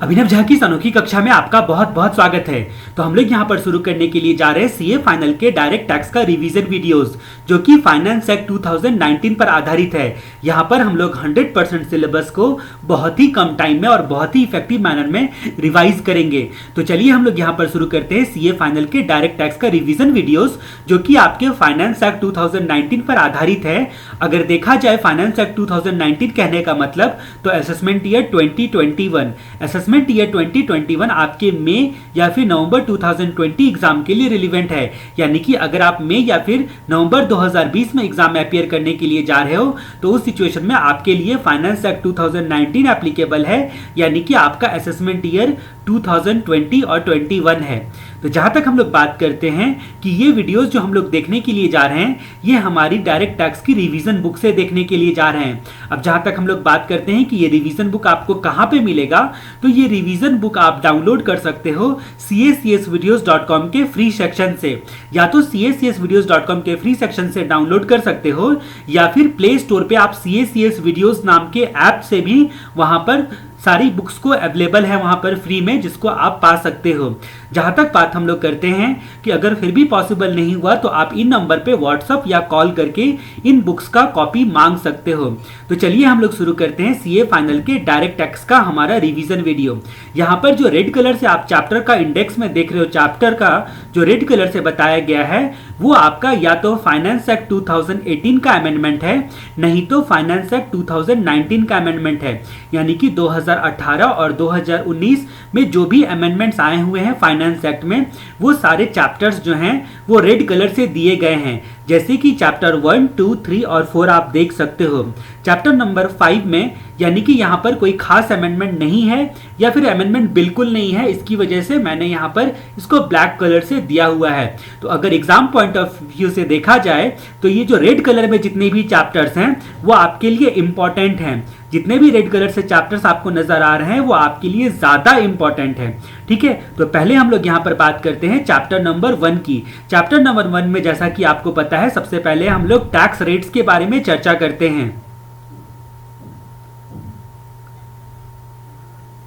अभिनव झा की इस अनोखी कक्षा में आपका बहुत बहुत स्वागत है। तो हम लोग यहाँ पर शुरू करने के लिए जा रहे हैं सीए फाइनल के डायरेक्ट टैक्स का रिवीजन वीडियोस, जो कि फाइनेंस एक्ट 2019 पर आधारित है। यहाँ पर हम लोग 100% सिलेबस को बहुत ही कम टाइम में और बहुत ही इफेक्टिव मैनर में रिवाइज करेंगे। तो चलिए हम लोग यहाँ पर शुरू करते हैं सीए फाइनल के डायरेक्ट टैक्स का रिवीजन वीडियोस, जो कि आपके फाइनेंस एक्ट 2019 पर आधारित है। अगर देखा जाए फाइनेंस एक्ट 2019 कहने का मतलब तो असेसमेंट ईयर 2021, असेसमेंट ईयर 2021 आपके मई या फिर नवंबर 2020 एग्जाम के लिए रिलेवेंट है। यानी कि अगर आप मई या फिर नवंबर 2020 में एग्जाम में अपियर करने के लिए जा रहे हो तो उस सिचुएशन में आपके लिए फाइनेंस एक्ट 2019 एप्लीकेबल है, यानी कि आपका असेसमेंट ईयर 2020 और 21 है। तो जहां तक हम लोग बात करते हैं कि ये वीडियोस जो हम लोग देखने के लिए जा रहे हैं ये हमारी डायरेक्ट टैक्स की रिवीजन बुक से देखने के लिए जा रहे हैं। अब जहां तक हम लोग बात करते हैं कि ये रिवीजन बुक आपको कहां पे मिलेगा, तो ये रिवीजन बुक आप डाउनलोड कर सकते हो cacsvideos.com के फ्री सेक्शन से। या तो cacsvideos.com के फ्री सेक्शन से डाउनलोड कर सकते हो या फिर प्ले स्टोर पे आप cacs वीडियोस नाम के ऐप से भी वहां पर सारी बुक्स को अवेलेबल है वहां पर फ्री में, जिसको आप पा सकते हो। जहां तक बात हम लोग करते हैं कि अगर फिर भी पॉसिबल नहीं हुआ तो आप इन नंबर पे व्हाट्सअप या कॉल करके इन बुक्स का कॉपी मांग सकते हो। तो चलिए हम लोग शुरू करते हैं सीए फाइनल के डायरेक्ट टैक्स का हमारा रिवीजन वीडियो। यहाँ पर जो रेड कलर से आप चैप्टर का इंडेक्स में देख रहे हो, चैप्टर का जो रेड कलर से बताया गया है वो आपका या तो फाइनेंस एक्ट 2018 का अमेंडमेंट है, नहीं तो फाइनेंस एक्ट 2019 का अमेंडमेंट है। यानी कि 2018 और 2019 में जो भी अमेंडमेंट्स आए हुए हैं फाइनेंस एक्ट में, वो सारे चैप्टर्स जो हैं वो रेड कलर से दिए गए हैं। जैसे कि चैप्टर 1, 2, 3 और 4 आप देख सकते हो। चैप्टर नंबर 5 में यानी कि यहाँ पर कोई खास अमेंडमेंट नहीं है या फिर अमेंडमेंट बिल्कुल नहीं है, इसकी वजह से मैंने यहाँ पर इसको ब्लैक कलर से दिया हुआ है। तो अगर एग्जाम पॉइंट ऑफ व्यू से देखा जाए तो ये जो रेड कलर में जितने भी चैप्टर्स हैं वो आपके लिए इंपॉर्टेंट हैं। जितने भी रेड कलर से चैप्टर्स आपको नजर आ रहे हैं वो आपके लिए ज्यादा इंपॉर्टेंट है। ठीक है, तो पहले हम लोग यहाँ पर बात करते हैं चैप्टर नंबर 1 की। चैप्टर नंबर 1 में जैसा कि आपको पता है सबसे पहले हम लोग टैक्स रेट्स के बारे में चर्चा करते हैं।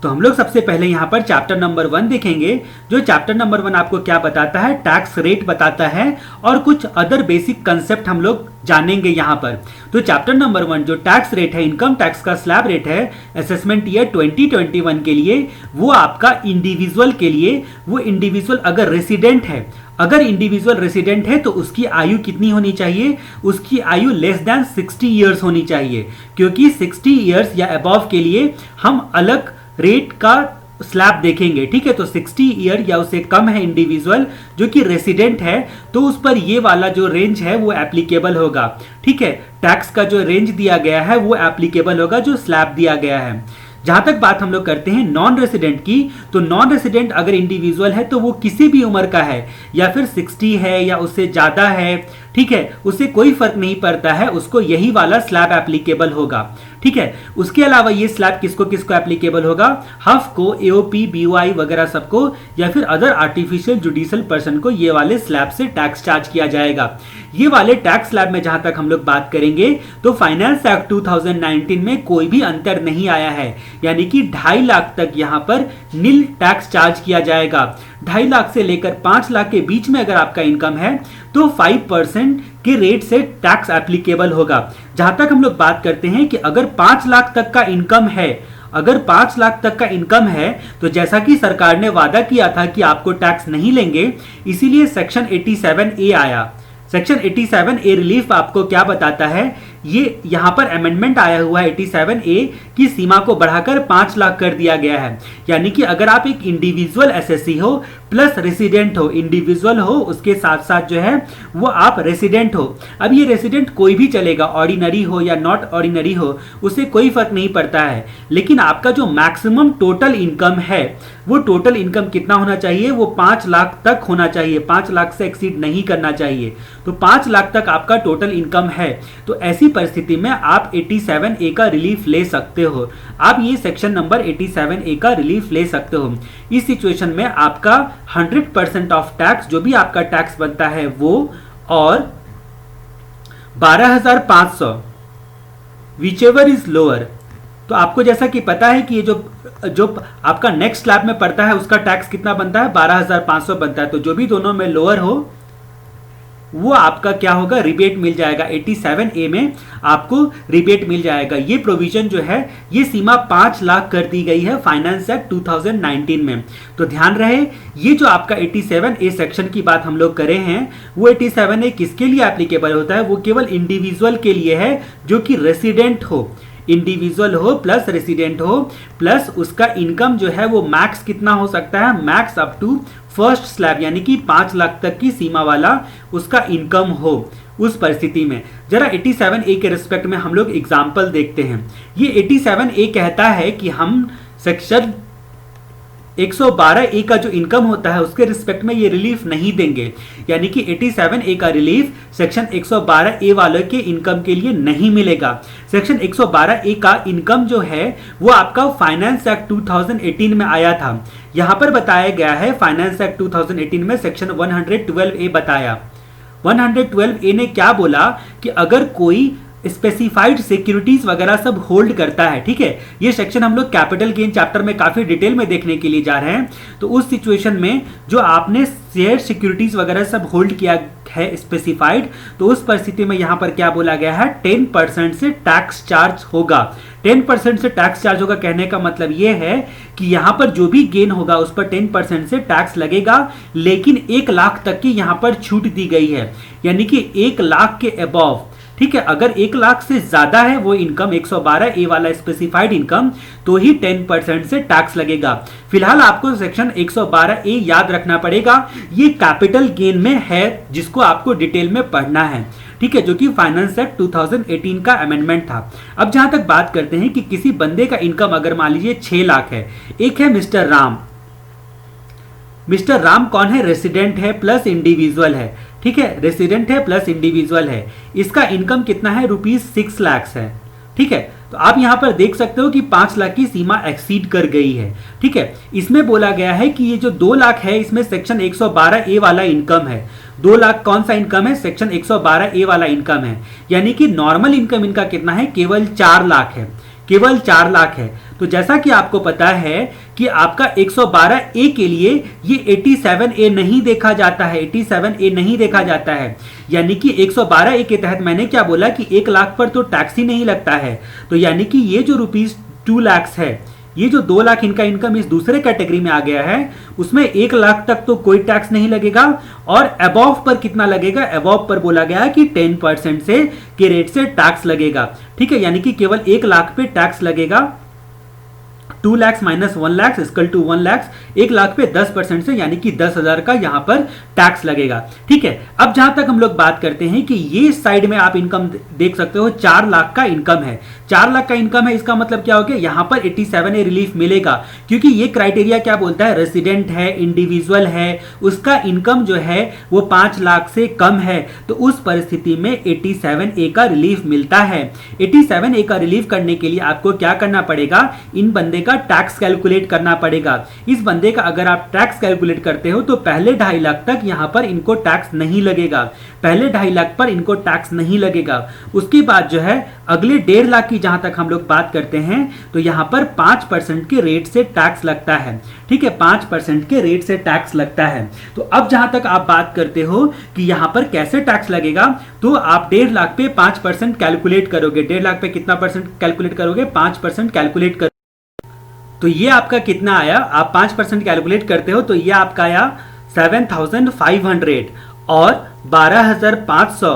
तो हम लोग सबसे पहले यहाँ पर चैप्टर नंबर 1 देखेंगे। जो चैप्टर नंबर 1 आपको क्या बताता है, टैक्स रेट बताता है और कुछ अदर बेसिक कंसेप्ट हम लोग जानेंगे यहाँ पर। तो चैप्टर नंबर 1 जो टैक्स रेट है, इनकम टैक्स का स्लैब रेट है असेसमेंट ईयर 2021 के लिए, वो आपका इंडिविजुअल के लिए, वो इंडिविजुअल अगर रेसिडेंट है, अगर इंडिविजुअल रेसिडेंट है तो उसकी आयु कितनी होनी चाहिए, उसकी आयु लेस देन 60 ईयर्स होनी चाहिए। क्योंकि 60 ईयर्स या अबव के लिए हम अलग रेट का स्लैब देखेंगे। ठीक है, तो 60 ईयर या उससे कम है इंडिविजुअल जो कि रेसिडेंट है तो उस पर ये वाला जो रेंज है वो एप्लीकेबल होगा। ठीक है, टैक्स का जो रेंज दिया गया है वो एप्लीकेबल होगा, जो स्लैब दिया गया है। जहां तक बात हम लोग करते हैं नॉन रेसिडेंट की, तो नॉन रेसिडेंट अगर इंडिविजुअल है तो वो किसी भी उम्र का है या फिर 60 है या उससे ज्यादा है, ठीक है, उससे कोई फर्क नहीं पड़ता है, उसको यही वाला स्लैब एप्लीकेबल होगा। ठीक है, उसके अलावा ये स्लैब किसको किसको एप्लीकेबल होगा, हफ को, एओपी, बीओआई वगैरह सबको, या फिर अदर आर्टिफिशियल जुडिशियल पर्सन को ये वाले स्लैब से टैक्स चार्ज किया जाएगा। ये वाले टैक्स स्लैब में जहां तक हम लोग बात करेंगे तो फाइनेंस एक्ट 2019 में कोई भी अंतर नहीं आया है। यानी कि 2.5 लाख तक यहां पर नील टैक्स चार्ज किया जाएगा। 2.5 लाख से लेकर 5 लाख के बीच में अगर आपका इनकम है तो 5% के रेट से टैक्स एप्लीकेबल होगा। जहां तक हम लोग बात करते हैं कि अगर 5 लाख तक का इनकम है, अगर 5 लाख तक का इनकम है तो जैसा कि सरकार ने वादा किया था कि आपको टैक्स नहीं लेंगे, इसीलिए सेक्शन 87A आया। सेक्शन 87A रिलीफ आपको क्या बताता है, ये यहां पर अमेंडमेंट आया हुआ है 87A की सीमा को बढ़ाकर 5 लाख कर दिया गया है। यानी कि अगर आप एक इंडिविजुअल एसएससी हो प्लस रेसिडेंट हो, इंडिविजुअल हो उसके साथ साथ जो है वो आप रेसिडेंट हो। अब ये रेसिडेंट कोई भी चलेगा, ऑर्डिनरी हो या नॉट ऑर्डिनरी हो, उससे कोई फर्क नहीं पड़ता है। लेकिन आपका जो मैक्सिमम टोटल इनकम है वो टोटल इनकम कितना होना चाहिए, वो 5 लाख तक होना चाहिए, 5 लाख से एक्सीड नहीं करना चाहिए। तो 5 लाख तक आपका टोटल इनकम है तो ऐसी परिस्थिति में आप 87A का रिलीफ ले सकते हो। आप ये सेक्शन नंबर 87A का रिलीफ ले सकते हो। इस सिचुएशन में आपका 100% ऑफ टैक्स, जो भी आपका टैक्स बनता है वो, और 12,500 विच एवर इज लोअर। तो आपको जैसा कि पता है कि ये जो जो आपका नेक्स्ट स्लैब में पड़ता है उसका टैक्स कितना बनता है, 12,500 बनता है। तो जो भी दोनों में लोअर हो वो आपका क्या होगा, रिबेट मिल जाएगा। 87A में आपको रिबेट मिल जाएगा। ये प्रोविजन जो है ये सीमा 5 लाख कर दी गई है फाइनेंस एक्ट 2019 में। तो ध्यान रहे ये जो आपका 87A सेक्शन की बात हम लोग करे हैं वो 87A किसके लिए एप्लीकेबल होता है, वो केवल इंडिविजुअल के लिए है जो कि रेसिडेंट हो, इंडिविजुअल हो प्लस रेसिडेंट हो, प्लस उसका इनकम जो है वो मैक्स कितना हो सकता है, max up to first slab यानी कि 5 लाख तक की सीमा वाला उसका इनकम हो। उस परिस्थिति में जरा 87A के रिस्पेक्ट में हम लोग एग्जाम्पल देखते हैं। ये 87A कहता है कि हम सेक्शन 112A का जो इनकम होता है उसके रिस्पेक्ट में ये रिलीफ नहीं देंगे, यानी कि 87A का रिलीफ सेक्शन 112A वालों के इनकम के लिए नहीं मिलेगा। सेक्शन 112A का इनकम जो है वो आपका फाइनेंस एक्ट 2018 में आया था। यहां पर बताया गया है फाइनेंस एक्ट 2018 में सेक्शन 112A बताया। 112A ने क्या बोला कि अगर कोई स्पेसिफाइड सिक्योरिटीज वगैरह सब होल्ड करता है, ठीक है, ये सेक्शन हम लोग कैपिटल गेन चैप्टर में काफी डिटेल में देखने के लिए जा रहे हैं। तो उस सिचुएशन में जो आपने शेयर सिक्योरिटीज वगैरह सब होल्ड किया है स्पेसिफाइड, तो उस परिस्थिति में यहां पर क्या बोला गया है, 10% से टैक्स चार्ज होगा। 10% से टैक्स चार्ज होगा कहने का मतलब यह है कि यहां पर जो भी गेन होगा उस पर 10% से टैक्स लगेगा, लेकिन 1 लाख तक की यहां पर छूट दी गई है, यानी कि 1 लाख के अबव, ठीक है, अगर 1 लाख से ज्यादा है वो इनकम 112A वाला स्पेसिफाइड इनकम, तो ही 10% से टैक्स लगेगा। फिलहाल आपको सेक्शन 112A याद रखना पड़ेगा, ये कैपिटल गेन में है जिसको आपको डिटेल में पढ़ना है, ठीक है, जो कि फाइनेंस एक्ट 2018 का अमेंडमेंट था। अब जहां तक बात करते हैं कि किसी बंदे का इनकम अगर मान लीजिए 6 लाख है, एक है मिस्टर राम। मिस्टर राम कौन है, रेसिडेंट है प्लस इंडिविजुअल है, ठीक है, रेसिडेंट है प्लस इंडिविजुअल है। इसका इनकम कितना है, ₹6 लाख है, ठीक है। तो आप यहां पर देख सकते हो कि 5 लाख की सीमा एक्सीड कर गई है, ठीक है। इसमें बोला गया है कि ये जो 2 लाख है इसमें सेक्शन 112A वाला इनकम है। 2 लाख कौन सा इनकम है, सेक्शन 112A वाला इनकम है, यानी कि नॉर्मल इनकम इनका कितना है, केवल 4 लाख है, केवल 4 लाख है। तो जैसा कि आपको पता है कि आपका 112A के लिए ये 87A नहीं देखा जाता है, 87A नहीं देखा जाता है, यानी कि 112A के तहत मैंने क्या बोला कि 1 लाख पर तो टैक्स ही नहीं लगता है। तो यानी कि ये जो ₹2 लाख है, ये जो 2 लाख इनका इनकम इस दूसरे कैटेगरी में आ गया है, उसमें 1 लाख तक तो कोई टैक्स नहीं लगेगा, और अबव पर कितना लगेगा, अबव पर बोला गया है कि 10% से के रेट से टैक्स लगेगा, ठीक है, यानी कि केवल 1 लाख पे टैक्स लगेगा। 2 lakh minus 1 lakh equal to 1 lakh, 1 lakh पे 10% से यानी कि 10,000 का यहां पर टैक्स लगेगा, ठीक है। अब जहां तक हम लोग बात करते हैं कि ये साइड में आप इनकम देख सकते हो 4 लाख का इनकम है, 4 लाख का इनकम है, इसका मतलब क्या हो गया, यहां पर 87A रिलीफ मिलेगा, क्योंकि ये क्राइटेरिया क्या बोलता है, रेसिडेंट है, इंडिविजुअल है, उसका इनकम जो है वो 5 लाख से कम है, तो उस परिस्थिति में 87A का रिलीफ मिलता है। 87A का रिलीफ करने के लिए आपको क्या करना पड़ेगा, इन बंदे का टैक्स कैलकुलेट करना पड़ेगा। इस बंदे का अगर आप टैक्स कैलकुलेट करते हो तो पहले 2.5 लाख तक यहां पर इनको टैक्स नहीं लगेगा, पहले 2.5 लाख पर इनको टैक्स नहीं लगेगा। उसके बाद जो है अगले 1.5 लाख की जहां तक हम लोग बात करते हैं तो यहां पर 5% के रेट से टैक्स लगता है, ठीक है, 5% के रेट से टैक्स लगता है। तो अब जहां तक आप बात करते हो कि यहां पर कैसे टैक्स लगेगा, तो आप 1.5 लाख पे 5% कैलकुलेट करोगे। 1.5 लाख पे कितना परसेंट कैलकुलेट करोगे, 5% कैलकुलेट करोगे। तो ये आपका कितना आया, आप 5% कैलकुलेट करते हो तो ये आपका आया 7,500 और 12,500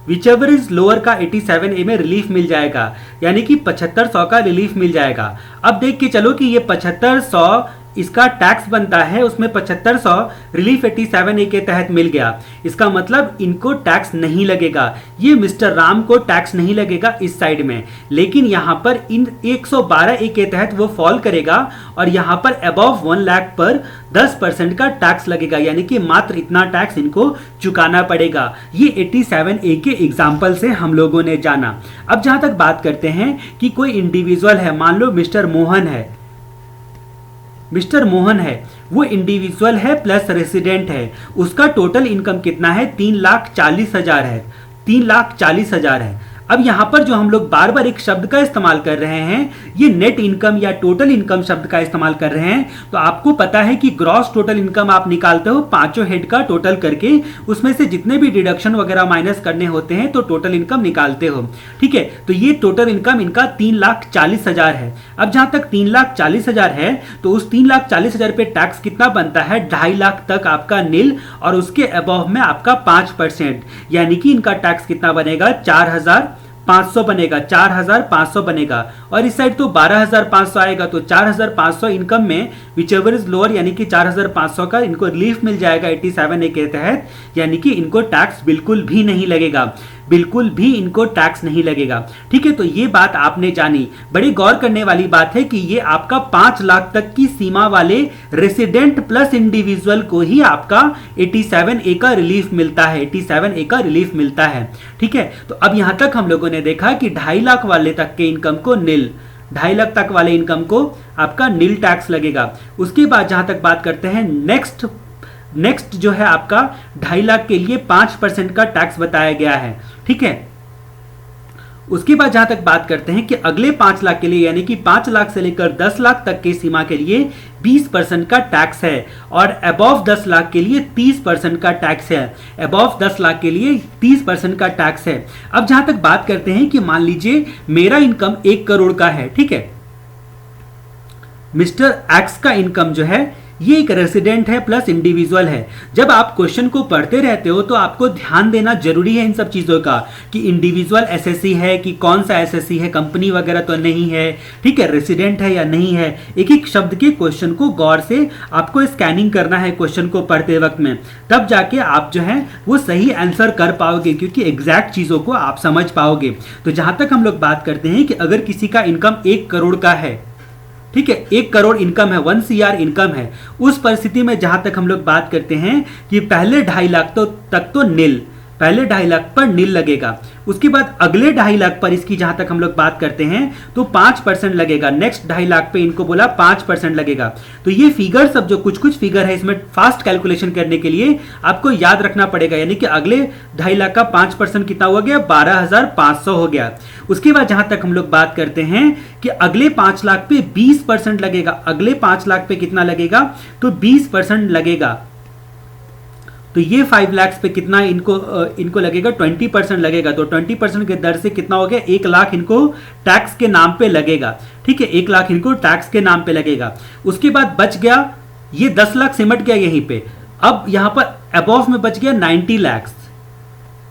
विच एवर इज लोअर का 87A में रिलीफ मिल जाएगा, यानी कि 7500 का रिलीफ मिल जाएगा। अब देख के चलो कि ये 7500 इसका टैक्स बनता है, उसमें 7500 रिलीफ 87A के तहत मिल गया, इसका मतलब इनको टैक्स नहीं लगेगा, ये मिस्टर राम को टैक्स नहीं लगेगा इस साइड में, लेकिन यहां पर इन 112A के तहत वो फॉल करेगा और यहां पर अबव 1 लाख पर 10% का टैक्स लगेगा, यानी कि मात्र इतना टैक्स इनको चुकाना पड़ेगा। ये 87A के एग्जाम्पल से हम लोगों ने जाना। अब जहां तक बात करते हैं कि कोई इंडिविजुअल है, मान लो मिस्टर मोहन है, मिस्टर मोहन है, वो इंडिविजुअल है प्लस रेसिडेंट है, उसका टोटल इनकम कितना है, 3,40,000 है, 3,40,000 है। अब यहां पर जो हम लोग बार बार एक शब्द का इस्तेमाल कर रहे हैं, ये नेट इनकम या टोटल इनकम शब्द का इस्तेमाल कर रहे हैं। तो आपको पता है कि ग्रॉस टोटल इनकम आप निकालते हो पांचों हेड का टोटल करके, उसमें से जितने भी डिडक्शन वगैरह माइनस करने होते हैं तो टोटल इनकम निकालते हो। ठीक है, तो ये टोटल इनकम इनका 3,40,000 है। अब जहां तक 3,40,000 है तो उस 3,40,000 पे टैक्स कितना बनता है, 2.5 लाख तक आपका नील, और उसके अबव में आपका 5%, यानी कि इनका टैक्स कितना बनेगा, 4,500 बनेगा, 4,500 बनेगा। और इस साइड तो 12,500 आएगा, तो 4,500 इनकम में विच एवर इज लोअर, यानी कि 4,500 का इनको रिलीफ मिल जाएगा 87A के तहत, यानी कि इनको टैक्स बिल्कुल भी नहीं लगेगा, बिल्कुल भी इनको टैक्स नहीं लगेगा। ठीक है, तो ये बात आपने जानी। बड़ी गौर करने वाली बात है कि ये आपका 5 लाख तक की सीमा वाले रेसिडेंट प्लस इंडिविजुअल को ही आपका 87A का रिलीफ मिलता है, 87A का रिलीफ मिलता है। ठीक है, तो अब यहां तक हम लोगों ने देखा कि 2.5 लाख वाले तक के इनकम को नील, 2.5 लाख तक वाले इनकम को आपका नील टैक्स लगेगा। उसके बाद जहां तक बात करते हैं नेक्स्ट जो है आपका 2.5 लाख के लिए 5% का टैक्स बताया गया है। ठीक है, उसके बाद जहां तक बात करते हैं कि अगले 5 लाख के लिए, यानी कि 5 लाख से लेकर 10 लाख तक के सीमा के लिए 20% का टैक्स है, और अबव 10 लाख के लिए 30% का टैक्स है, अबव 10 लाख के लिए 30% का टैक्स है। अब जहां तक बात करते हैं कि मान लीजिए मेरा इनकम 1 करोड़ का है। ठीक है, मिस्टर एक्स का इनकम जो है ये एक रेसिडेंट है प्लस इंडिविजुअल है। जब आप क्वेश्चन को पढ़ते रहते हो तो आपको ध्यान देना जरूरी है इन सब चीजों का, कि इंडिविजुअल एसएससी है कि कौन सा एसएससी है, कंपनी वगैरह तो नहीं है। ठीक है, रेसिडेंट है या नहीं है, एक एक शब्द के क्वेश्चन को गौर से आपको स्कैनिंग करना है क्वेश्चन को पढ़ते वक्त में, तब जाके आप जो है वो सही आंसर कर पाओगे, क्योंकि एग्जैक्ट चीजों को आप समझ पाओगे। तो जहां तक हम लोग बात करते हैं कि अगर किसी का इनकम 1 करोड़ का है, ठीक है, 1 करोड़ इनकम है, 1 CR इनकम है, उस परिस्थिति में जहां तक हम लोग बात करते हैं कि पहले 2.5 लाख तक तो नील, पहले 2.5 लाख पर नील लगेगा। उसके बाद अगले 2.5 लाख पर इसकी जहां तक हम लोग बात करते हैं तो 5% लगेगा। नेक्स्ट 2.5 लाख पे इनको बोला 5% लगेगा। तो ये फिगर सब जो कुछ फिगर है, इसमें फास्ट कैलकुलेशन करने के लिए आपको याद रखना पड़ेगा, यानी कि अगले 2.5 लाख का 5% कितना हो गया, 12,500 हो गया। उसके बाद जहां तक हम लोग बात करते हैं कि अगले 5 लाख पे 20% लगेगा, अगले 5 लाख पे कितना लगेगा, तो 20% लगेगा। तो ये 5 लाख पे कितना इनको लगेगा, 20% लगेगा। तो 20% के दर से कितना हो गया, 1 लाख इनको टैक्स के नाम पे लगेगा। ठीक है, 1 लाख इनको टैक्स के नाम पे लगेगा। उसके बाद बच गया ये 10 लाख सिमट गया यहीं पे। अब यहां पर अबव में बच गया 90 लाख।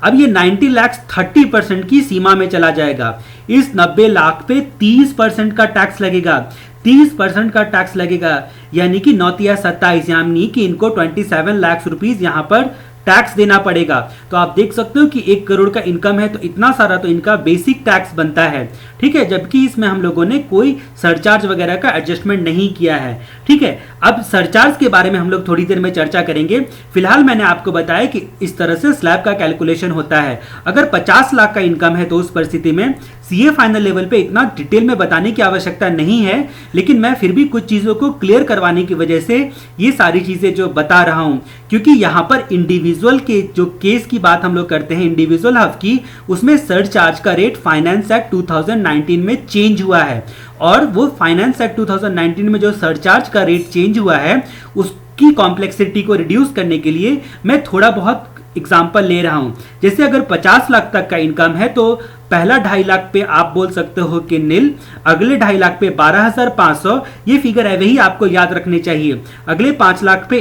अब ये 90 लाख 30% की सीमा में चला जाएगा। इस 90 लाख पे 30% का टैक्स लगेगा, 30% का टैक्स लगेगा, यानी कि 9×27, यानी कि इनको 27 लाख रुपीज यहां पर टैक्स देना पड़ेगा। तो आप देख सकते हो कि 1 करोड़ का इनकम है तो इतना सारा तो इनका बेसिक टैक्स बनता है। ठीक है, जबकि इसमें हम लोगों ने कोई सरचार्ज वगैरह का एडजस्टमेंट नहीं किया है। ठीक है, अब सरचार्ज के बारे में हम लोग थोड़ी देर में चर्चा करेंगे। फिलहाल मैंने आपको बताया कि इस तरह से स्लैब का कैलकुलेशन होता है। अगर 50 लाख का इनकम है तो उस परिस्थिति में सीए फाइनल लेवल पे इतना डिटेल में बताने की आवश्यकता नहीं है, लेकिन मैं फिर भी कुछ चीजों को क्लियर करवाने की वजह से ये सारी चीजें जो बता रहा हूं, क्योंकि यहां पर इंडिविजुअल के जो केस की बात हम लोग करते हैं, इंडिविजुअल हफ की, उसमें सरचार्ज का रेट फाइनेंस एक्ट 2019 में चेंज हुआ है। और वो फाइनेंस एक्ट 2019 में जो सरचार्ज का रेट चेंज हुआ है उसकी कॉम्प्लेक्सिटी को रिड्यूस करने के लिए मैं थोड़ा बहुत एग्जाम्पल ले रहा हूं। जैसे अगर 50 लाख तक का इनकम है तो पहला 2.5 लाख पे आप बोल सकते हो कि नील, अगले 2.5 लाख पे 12,500, ये फिगर है वही आपको याद रखने चाहिए। अगले 5 लाख पे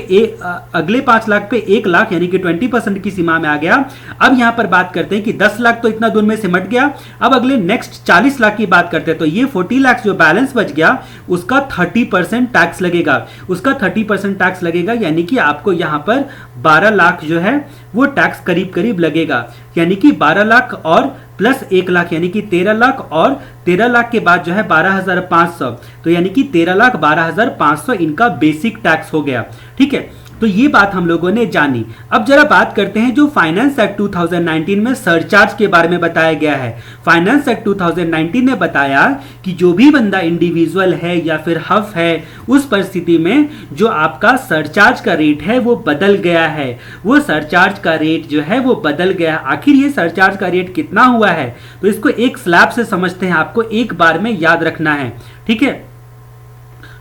1 लाख, यानी कि 20% की सीमा में आ गया। अब यहां पर बात करते हैं कि 10 लाख तो इतना दूर में सिमट गया। अब अगले नेक्स्ट 40 लाख की बात करते हैं तो ये 40 लाख जो बैलेंस बच गया उसका 30% टैक्स लगेगा, उसका 30% टैक्स लगेगा, यानी कि आपको यहां पर 12 लाख जो है वो टैक्स करीब करीब लगेगा, यानी कि 12 लाख और प्लस 1 लाख, यानी कि 13 लाख, और 13 लाख के बाद जो है 12,500, तो यानी कि 13,12,500 इनका बेसिक टैक्स हो गया। ठीक है, तो ये बात हम लोगों ने जानी। अब जरा बात करते हैं जो फाइनेंस एक्ट 2019 में सरचार्ज के बारे में बताया गया है। फाइनेंस एक्ट 2019 ने बताया कि जो भी बंदा इंडिविजुअल है या फिर हफ है, उस परिस्थिति में जो आपका सरचार्ज का रेट है वो बदल गया है। वो सरचार्ज का रेट जो है वो बदल गया। आखिर ये सरचार्ज का रेट कितना हुआ है, तो इसको एक स्लैब से समझते हैं, आपको एक बार में याद रखना है, ठीक है।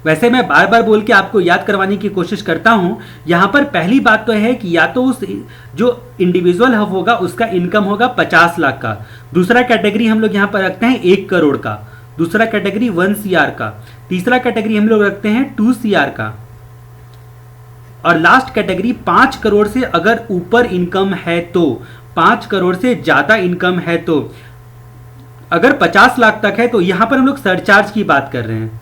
वैसे मैं बार बार बोल के आपको याद करवाने की कोशिश करता हूं। यहां पर पहली बात तो है कि या तो उस जो इंडिविजुअल हफ होगा उसका इनकम होगा 50 लाख का। दूसरा कैटेगरी हम लोग यहां पर रखते हैं 1 करोड़ का। दूसरा कैटेगरी 1 CR का। तीसरा कैटेगरी हम लोग रखते हैं 2 CR का। और लास्ट कैटेगरी 5 करोड़ से अगर ऊपर इनकम है तो, 5 करोड़ से ज्यादा इनकम है तो, अगर 50 लाख तक है तो यहां पर हम लोग सरचार्ज की बात कर रहे हैं।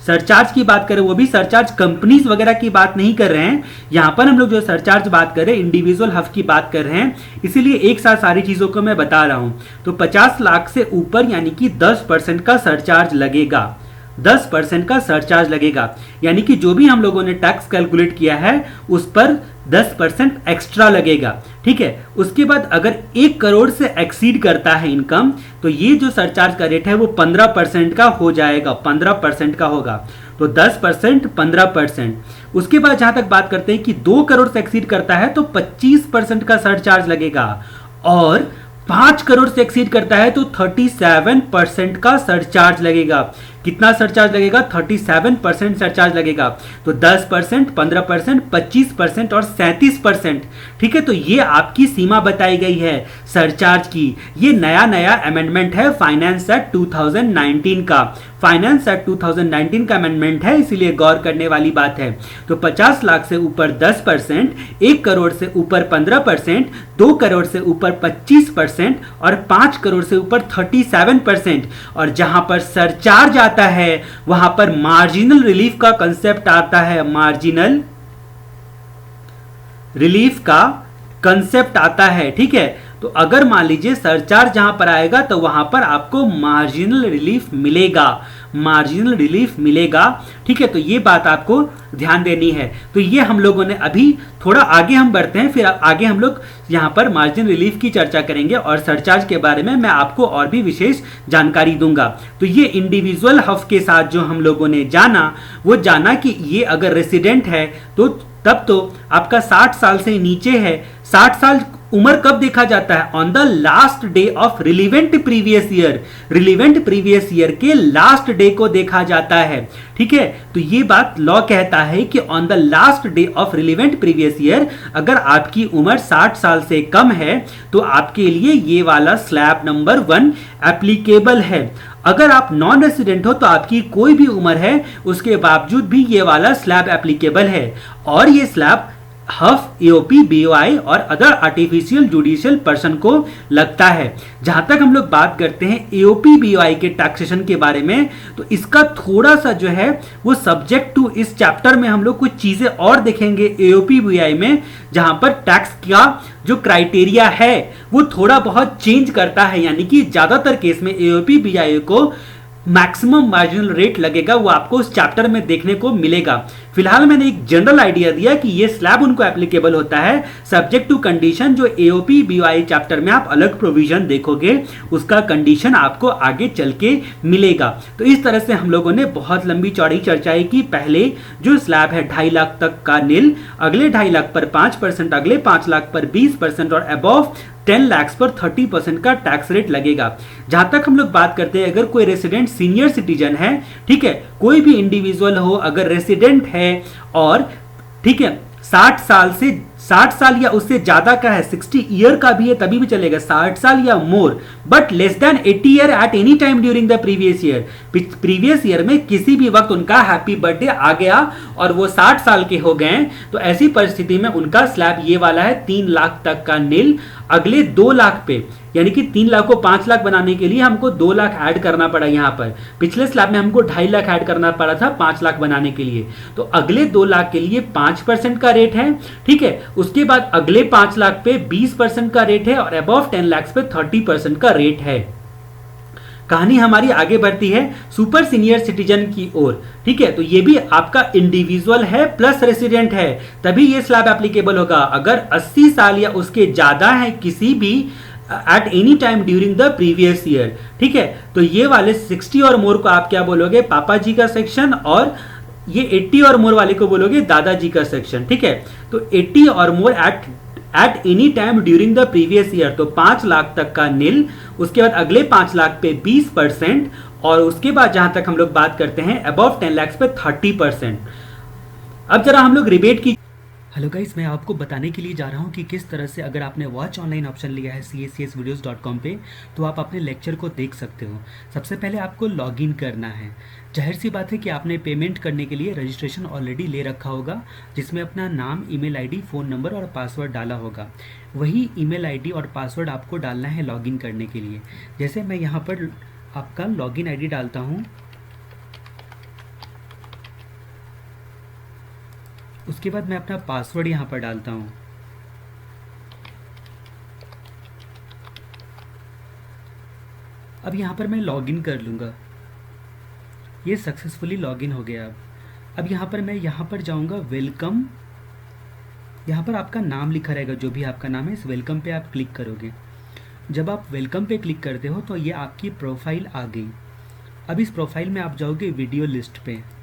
सरचार्ज की बात करें, वो भी सरचार्ज कंपनीज वगैरह की बात नहीं कर रहे हैं। यहां पर हम लोग जो सरचार्ज बात कर रहे हैं इंडिविजुअल हफ की बात कर रहे हैं, इसीलिए एक साथ सारी चीजों को मैं बता रहा हूं। तो 50 लाख से ऊपर यानी कि 10% का सरचार्ज लगेगा। 10% का सरचार्ज लगेगा, यानी कि जो भी हम लोगों ने टैक्स कैलकुलेट किया है उस पर 10% एक्स्ट्रा लगेगा, ठीक है। उसके बाद अगर 1 करोड़ से एक्सीड करता है इनकम, तो ये जो सरचार्ज का रेट है वो 15% का हो जाएगा, 15% का होगा। तो 10%, 15%। उसके बाद जहां तक बात करते हैं कि 2 करोड़ से एक्सीड करता है तो 25% का सरचार्ज लगेगा, और 5 करोड़ से एक्सीड करता है तो 37% का सरचार्ज लगेगा। कितना सरचार्ज लगेगा? 37% सरचार्ज लगेगा। तो 10%, 15%, 25% और 37%, ठीक है। तो ये आपकी सीमा बताई गई है सरचार्ज की। ये नया अमेंडमेंट है फाइनेंस एक्ट 2019 का। फाइनेंस एक्ट 2019 का अमेंडमेंट है, इसीलिए गौर करने वाली बात है। तो 50 लाख से ऊपर 10%, 1 करोड़ से ऊपर 15%, 2 करोड़ से ऊपर 25% और 5 करोड़ से ऊपर 37%। और जहां पर सरचार्ज आता है वहां पर मार्जिनल रिलीफ का कंसेप्ट आता है। मार्जिनल रिलीफ का कंसेप्ट आता है, ठीक है। तो अगर मान लीजिए सरचार्ज जहां पर आएगा तो वहां पर आपको मार्जिनल रिलीफ मिलेगा, मार्जिनल रिलीफ मिलेगा, ठीक है। तो ये बात आपको ध्यान देनी है। तो ये हम लोगों ने अभी थोड़ा आगे हम बढ़ते हैं, फिर आगे हम लोग यहां पर मार्जिनल रिलीफ की चर्चा करेंगे और सरचार्ज के बारे में मैं आपको और भी विशेष जानकारी दूंगा। तो ये इंडिविजुअल हफ के साथ जो हम लोगों ने जाना, वो जाना कि ये अगर रेसिडेंट है तो तब तो आपका 60 साल से नीचे है। 60 साल उम्र कब देखा जाता है? On the last day of relevant previous year. Relevant previous year के लास्ट डे को देखा जाता है, ठीक है। तो ये बात लॉ कहता है कि on the last day of relevant previous year अगर आपकी उम्र 60 साल से कम है तो आपके लिए ये वाला स्लैब नंबर 1 एप्लीकेबल है। अगर आप नॉन रेसिडेंट हो तो आपकी कोई भी उम्र है उसके बावजूद भी ये वाला स्लैब एप्लीकेबल है। और ये स्लैब हफ, एओपी, बीओआई और अदर आर्टिफिशियल जुडिशियल पर्सन को लगता है। जहां तक हम लोग बात करते हैं एओपी बीओआई के टैक्सेशन के बारे में, तो इसका थोड़ा सा जो है वो सब्जेक्ट टू इस चैप्टर में हम लोग कुछ चीजें और देखेंगे एओपी बीओआई में, जहां पर टैक्स का जो क्राइटेरिया है वो थोड़ा बहुत चेंज करता है। यानी कि ज्यादातर केस में एओपी बीओआई को मैक्सिमम मार्जिनल रेट लगेगा, वो आपको उस चैप्टर में देखने को मिलेगा। फिलहाल मैंने एक जनरल आइडिया दिया कि ये स्लैब उनको एप्लीकेबल होता है सब्जेक्ट टू कंडीशन। जो एओपी बीओआई चैप्टर में आप अलग प्रोविजन देखोगे उसका कंडीशन आपको आगे चल के मिलेगा। तो इस तरह से हम लोगों ने बहुत लंबी चौड़ी चर्चाएं की। पहले जो स्लैब है 2.5 लाख तक का नील, अगले 2.5 लाख पर 5%, अगले 5 लाख पर 20% और अबव 10 लाख पर 30% का टैक्स रेट लगेगा। जहां तक हम लोग बात करते हैं, अगर कोई रेसिडेंट सीनियर सिटीजन है, ठीक है, कोई भी इंडिविजुअल हो अगर रेसिडेंट है और ठीक है 60 साल या उससे ज्यादा का है, 60 ईयर का भी है तभी भी चलेगा, 60 साल या more, but less than 80 year at any time during the previous year. Previous year में किसी भी वक्त उनका हैप्पी बर्थडे आ गया और वो 60 साल के हो गए, तो ऐसी परिस्थिति में उनका स्लैब ये वाला है 3 लाख तक का नील। अगले 2 लाख पे, यानी कि 3 लाख को 5 लाख बनाने के लिए हमको 2 लाख ऐड करना पड़ा। यहां पर पिछले स्लैब में हमको 2.5 लाख ऐड करना पड़ा था 5 लाख बनाने के लिए। तो अगले 2 लाख के लिए 5% का रेट है, ठीक है। उसके बाद अगले 5 लाख पे 20% का रेट है और अबव 10 लाख पे 30% का रेट है। कहानी हमारी आगे बढ़ती है सुपर सीनियर सिटीजन की ओर। ठीक है, तो ये भी आपका इंडिविजुअल है प्लस रेसिडेंट है, तभी ये स्लैब एप्लीकेबल होगा। अगर 80 साल या उसके ज्यादा है किसी भी eight any time during the previous year, ठीक है, तो ये वाले 60 और मोर को आप क्या बोलोगे, पापा जी का सेक्शन, और ये 80 और मोर वाले को बोलोगे दादाजी का सेक्शन। ठीक है, तो 80 और more at any time during the previous year, तो 5 लाख तक का नील, उसके बाद अगले 5 लाख पे 20%, और उसके बाद जहां तक हम लोग बात करते हैं अबव 10 लाख पे 30%। अब जरा हम लोग रिबेट की। हेलो गाइस, मैं आपको बताने के लिए जा रहा हूँ कि किस तरह से अगर आपने वॉच ऑनलाइन ऑप्शन लिया है CACSvideos.com पे, तो आप अपने लेक्चर को देख सकते हो। सबसे पहले आपको लॉगिन करना है। जाहिर सी बात है कि आपने पेमेंट करने के लिए रजिस्ट्रेशन ऑलरेडी ले रखा होगा, जिसमें अपना नाम, ईमेल आईडी, फ़ोन नंबर और पासवर्ड डाला होगा। वही ईमेल आईडी और पासवर्ड आपको डालना है लॉगिन करने के लिए। जैसे मैं यहाँ पर आपका लॉगिन आईडी डालता हूँ, उसके बाद मैं अपना पासवर्ड यहाँ पर डालता हूँ। अब यहाँ पर मैं लॉगिन कर लूँगा। ये सक्सेसफुली लॉगिन हो गया। अब यहाँ पर मैं यहाँ पर जाऊँगा वेलकम, यहाँ पर आपका नाम लिखा रहेगा, जो भी आपका नाम है, इस वेलकम पे आप क्लिक करोगे। जब आप वेलकम पे क्लिक करते हो तो ये आपकी प्रोफाइल आ गई। अब इस प्रोफाइल में आप जाओगे वीडियो लिस्ट पे।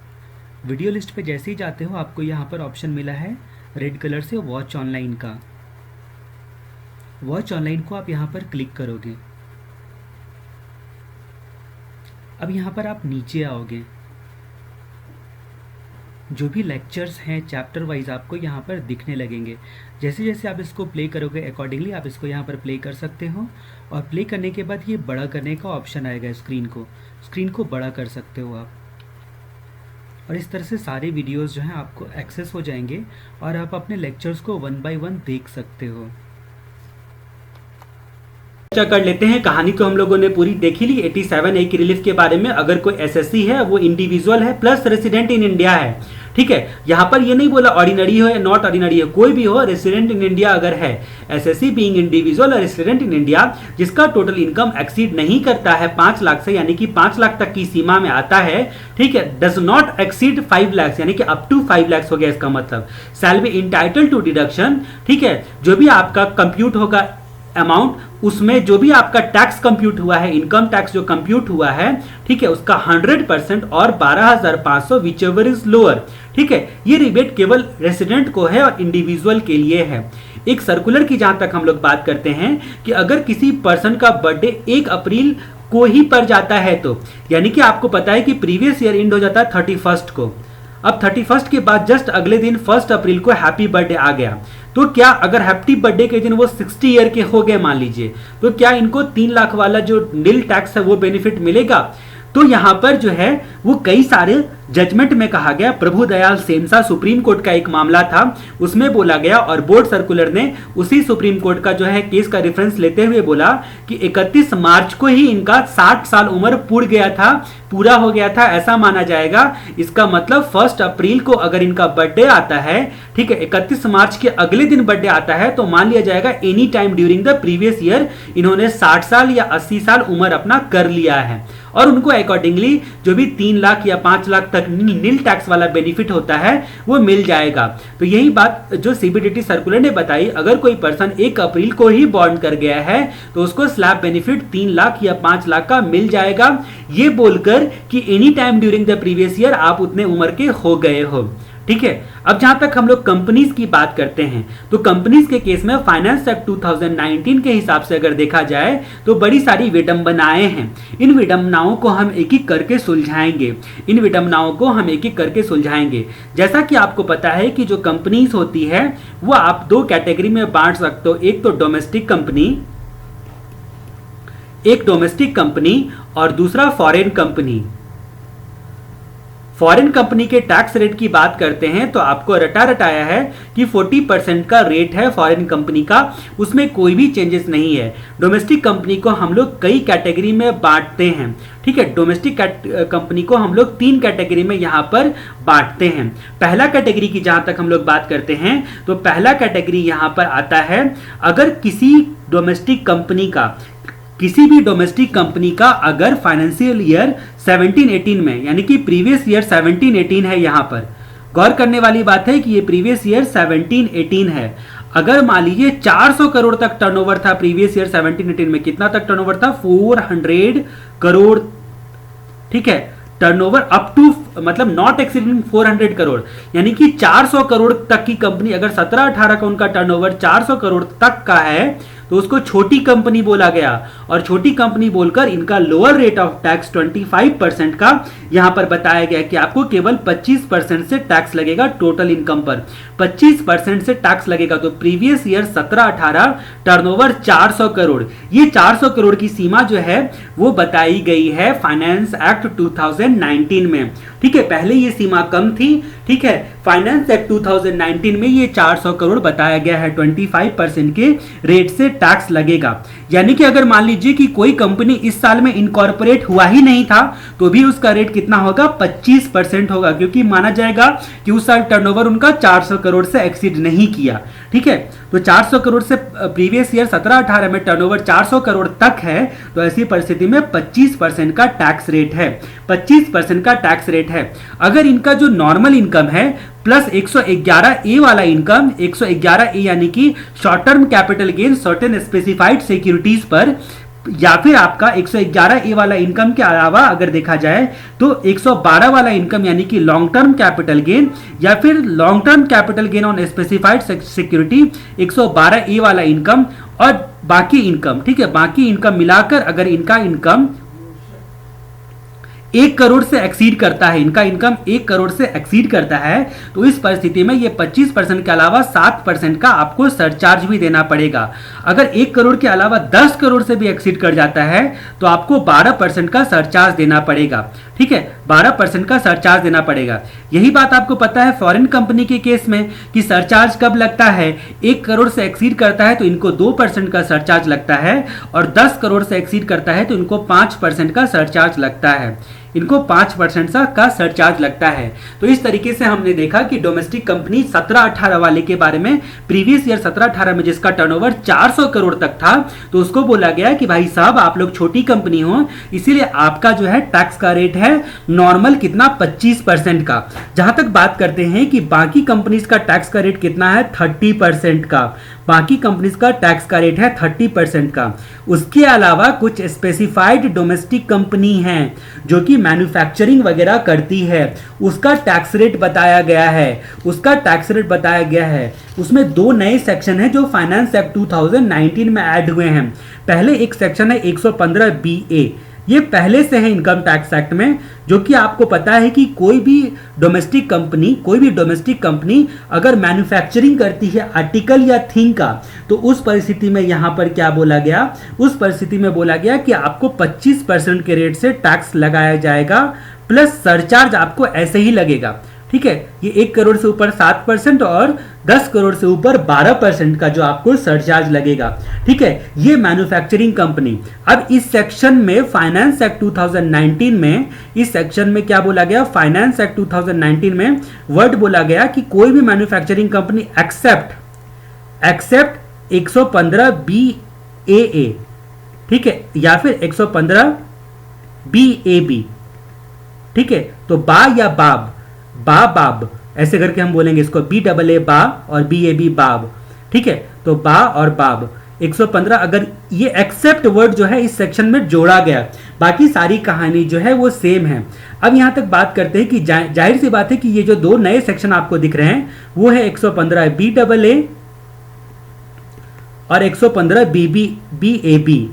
वीडियो लिस्ट पे जैसे ही जाते हो आपको यहाँ पर ऑप्शन मिला है रेड कलर से वॉच ऑनलाइन का। वॉच ऑनलाइन को आप यहाँ पर क्लिक करोगे। अब यहाँ पर आप नीचे आओगे। जो भी लेक्चर्स हैं चैप्टर वाइज आपको यहाँ पर दिखने लगेंगे। जैसे जैसे आप इसको प्ले करोगे अकॉर्डिंगली आप इसको यहाँ पर प्ले कर सकते हो, और प्ले करने के बाद ये बड़ा करने का ऑप्शन आएगा। स्क्रीन को बड़ा कर सकते हो आप, और इस तरह से सारे वीडियोस जो हैं आपको एक्सेस हो जाएंगे और आप अपने लेक्चर्स को 1 बाय 1 देख सकते हो। चर्चा कर लेते हैं। कहानी तो हम लोगों ने पूरी देखी ली 87A की रिलीफ के बारे में। अगर कोई एसएससी है, वो इंडिविजुअल है प्लस रेसिडेंट इन इंडिया है। ठीक है, यहाँ पर ये नहीं बोला ऑर्डिनरी हो या नॉट ऑर्डिनरी हो, कोई भी हो, रेसिडेंट इन इंडिया अगर है, एसएससी बीइंग इंडिविजुअल और रेसिडेंट इन इंडिया, जिसका टोटल इनकम एक्सीड नहीं करता है 5 लाख से, यानी कि 5 लाख तक की सीमा में आता है। ठीक है, डज नॉट एक्सीड 5 लाख, यानी कि अप टू 5 लाख हो गया। इसका मतलब shall be entitle to deduction. ठीक है, जो भी आपका कंप्यूट होगा अमाउंट, उसमें जो भी आपका टैक्स कंप्यूट हुआ है, इनकम टैक्स जो कंप्यूट हुआ है, ठीक है, उसका 100% और 12,500 विच एवर इज लोअर। ठीक है, ये रिबेट केवल रेसिडेंट को है और इंडिविजुअल के लिए है। एक सर्कुलर की जहां तक हम लोग बात करते हैं कि अगर किसी पर्सन का बर्थडे 1 अप्रैल को ही पड़ जाता है, तो यानी कि आपको पता है कि प्रीवियस ईयर एंड हो जाता है 31 को। अब 31 के बाद जस्ट अगले दिन 1 अप्रैल को हैप्पी बर्थडे आ गया, तो क्या अगर हैप्पी बर्थडे के दिन वो 60 ईयर के हो गए मान लीजिए, तो क्या इनको 3 लाख वाला जो नील टैक्स है वो बेनिफिट मिलेगा? तो यहां पर जो है वो कई सारे जजमेंट में कहा गया। प्रभु दयाल सेमसा सुप्रीम कोर्ट का एक मामला था, उसमें बोला गया, और बोर्ड सर्कुलर ने उसी सुप्रीम कोर्ट का जो है केस का रेफरेंस लेते हुए बोला कि 31 मार्च को ही इनका 60 साल उम्र पूरा हो गया था, ऐसा माना जाएगा। इसका मतलब 1 अप्रैल को अगर इनका बर्थडे आता है, ठीक है, 31 मार्च के अगले दिन बर्थडे आता है, तो मान लिया जाएगा any time during the previous year इन्होंने 60 साल या 80 साल उम्र अपना कर लिया है, और उनको अकॉर्डिंगली जो भी 3 लाख या 5 लाख तक नील टैक्स वाला बेनिफिट होता है वो मिल जाएगा। तो यही बात जो सीबीडीटी सर्कुलर ने बताई, अगर कोई पर्सन 1 अप्रैल को ही बॉर्न कर गया है तो उसको स्लैब बेनिफिट 3 लाख या 5 लाख का मिल जाएगा, ये बोलकर कि any time during the previous year आप उतने उम्र के हो गए हो। ठीक है, अब जहां तक हम लोग कंपनीज की बात करते हैं, तो कंपनीज के केस में फाइनेंस एक्ट 2019 के हिसाब से अगर देखा जाए तो बड़ी सारी विडंबनाएं हैं। इन विडंबनाओं को हम एक एक करके सुलझाएंगे। जैसा कि आपको पता है कि जो कंपनीज होती है वो आप 2 कैटेगरी में बांट सकते हो, एक तो डोमेस्टिक कंपनी और दूसरा फॉरेन कंपनी। फॉरेन कंपनी के टैक्स रेट की बात करते हैं तो आपको रटाया है कि 40% का रेट है फॉरेन कंपनी का, उसमें कोई भी चेंजेस नहीं है। डोमेस्टिक कंपनी को हम लोग कई कैटेगरी में बांटते हैं। ठीक है, डोमेस्टिक कंपनी को हम लोग 3 कैटेगरी में यहां पर बांटते हैं। पहला कैटेगरी की जहां तक हम लोग बात करते हैं तो पहला कैटेगरी यहां पर आता है, अगर किसी डोमेस्टिक कंपनी का किसी भी डोमेस्टिक कंपनी का अगर फाइनेंशियल ईयर 17-18 में, यानी कि प्रीवियस ईयर 17-18 है, यहां पर गौर करने वाली बात है कि ये प्रीवियस ईयर 17-18 है। अगर मान लीजिए 400 करोड़ तक टर्नओवर था प्रीवियस ईयर 17-18 में, कितना तक टर्नओवर था? 400 करोड़, ठीक है, टर्नओवर अप टू, मतलब नॉट एक्सीडिंग 400 करोड़, यानी कि 400 करोड़ तक की कंपनी, अगर 17-18 का उनका टर्नओवर 400 करोड़ तक का है तो उसको छोटी कंपनी बोला गया। और छोटी कंपनी बोलकर इनका लोअर रेट ऑफ टैक्स 25% का यहां पर बताया गया कि आपको केवल 25% से टैक्स लगेगा टोटल इनकम पर, 25% से टैक्स लगेगा। तो प्रीवियस ईयर 17-18 टर्नओवर 400 करोड़, ये 400 करोड़ की सीमा जो है वो बताई गई है फाइनेंस एक्ट 2019 में, ठीक है। पहले ये सीमा कम थी, ठीक है, फाइनेंस एक्ट 2019 में ये 400 करोड़ बताया गया है, 25% के रेट से टैक्स लगेगा। यानी कि अगर मान लीजिए कि कोई कंपनी इस साल में इनकॉर्पोरेट हुआ ही नहीं था तो भी उसका रेट कितना होगा? 25% होगा, क्योंकि माना जाएगा कि उस साल टर्नओवर उनका 400 करोड़ से एक्सीड नहीं किया, ठीक है। तो 400 करोड़ से प्रीवियस ईयर 17-18 में टर्नओवर 400 करोड़ तक है, तो ऐसी परिस्थिति में 25% का टैक्स रेट है, 25% का टैक्स रेट है। अगर इनका जो नॉर्मल इनकम है प्लस 111A वाला इनकम, 111A यानी कि short term capital gain certain specified securities पर, या फिर आपका 111A वाला इनकम के अलावा अगर देखा जाए तो 112 वाला इनकम यानी कि लॉन्ग टर्म कैपिटल गेन, या फिर long term capital gain on specified security 112A वाला इनकम, और बाकी इनकम, ठीक है, बाकी इनकम मिलाकर अगर इनका इनकम 1 करोड़ से एक्सीड करता है, इनका इनकम 1 करोड़ से एक्सीड करता है, तो इस परिस्थिति में ये 25% के अलावा 7% का आपको सरचार्ज भी देना पड़ेगा। अगर 1 करोड़ के अलावा 10 करोड़ से भी एक्सीड कर जाता है तो आपको 12% का सरचार्ज देना पड़ेगा, ठीक है, 12% का सरचार्ज देना पड़ेगा। यही बात आपको पता है फॉरेन कंपनी के केस में कि सरचार्ज कब लगता है? 1 करोड़ से एक्सीड करता है तो इनको 2% का सरचार्ज लगता है, और 10 करोड़ से एक्सीड करता है तो इनको 5% का सरचार्ज लगता है, इनको 5% का सरचार्ज लगता है। तो इस तरीके से हमने देखा कि डोमेस्टिक कंपनी 17-18 वाले के बारे में, प्रीवियस ईयर 17-18 में जिसका टर्नओवर 400 करोड़ तक था, तो उसको बोला गया कि भाई साहब आप लोग छोटी कंपनी हो, इसीलिए आपका जो है टैक्स का रेट है नॉर्मल कितना? 25% का। जहां तक बात करते हैं कि बाकी कंपनीज का टैक्स का रेट कितना है? 30% का। बाकी कंपनीज का टैक्स का रेट है 30% का। उसके अलावा कुछ स्पेसिफाइड डोमेस्टिक कंपनी हैं जो कि मैन्युफैक्चरिंग वगैरह करती है, उसका टैक्स रेट बताया गया है, उसका टैक्स रेट बताया गया है। उसमें 2 नए सेक्शन हैं जो फाइनेंस एक्ट 2019 में ऐड हुए हैं। पहले एक सेक्शन है 115BA, ये पहले से है इनकम टैक्स एक्ट में, जो कि आपको पता है कि कोई भी डोमेस्टिक कंपनी अगर मैन्युफैक्चरिंग करती है आर्टिकल या थिंग का, तो उस परिस्थिति में यहां पर क्या बोला गया? उस परिस्थिति में बोला गया कि आपको 25% के रेट से टैक्स लगाया जाएगा, प्लस सरचार्ज आपको ऐसे ही लगेगा, ठीक है। ये 1 करोड़ से ऊपर 7% और 10 करोड़ से ऊपर 12% का जो आपको सरचार्ज लगेगा, ठीक है। ये मैन्युफैक्चरिंग कंपनी। अब इस सेक्शन में फाइनेंस एक्ट 2019 में, इस सेक्शन में क्या बोला गया? फाइनेंस एक्ट 2019 में वर्ड बोला गया कि कोई भी मैन्युफैक्चरिंग कंपनी एक्सेप्ट 115BAA, ठीक है, या फिर 115BAB, ठीक है। तो बा या बाब, बाब ऐसे करके हम बोलेंगे इसको, BAA बा और BAB बाब, ठीक है। तो बा और बाब 115, अगर ये एक्सेप्ट वर्ड जो है इस सेक्शन में जोड़ा गया, बाकी सारी कहानी जो है वो सेम है। अब यहां तक बात करते हैं कि जाहिर सी बात है कि ये जो 2 नए सेक्शन आपको दिख रहे हैं वो है 115BAA और 115BAB।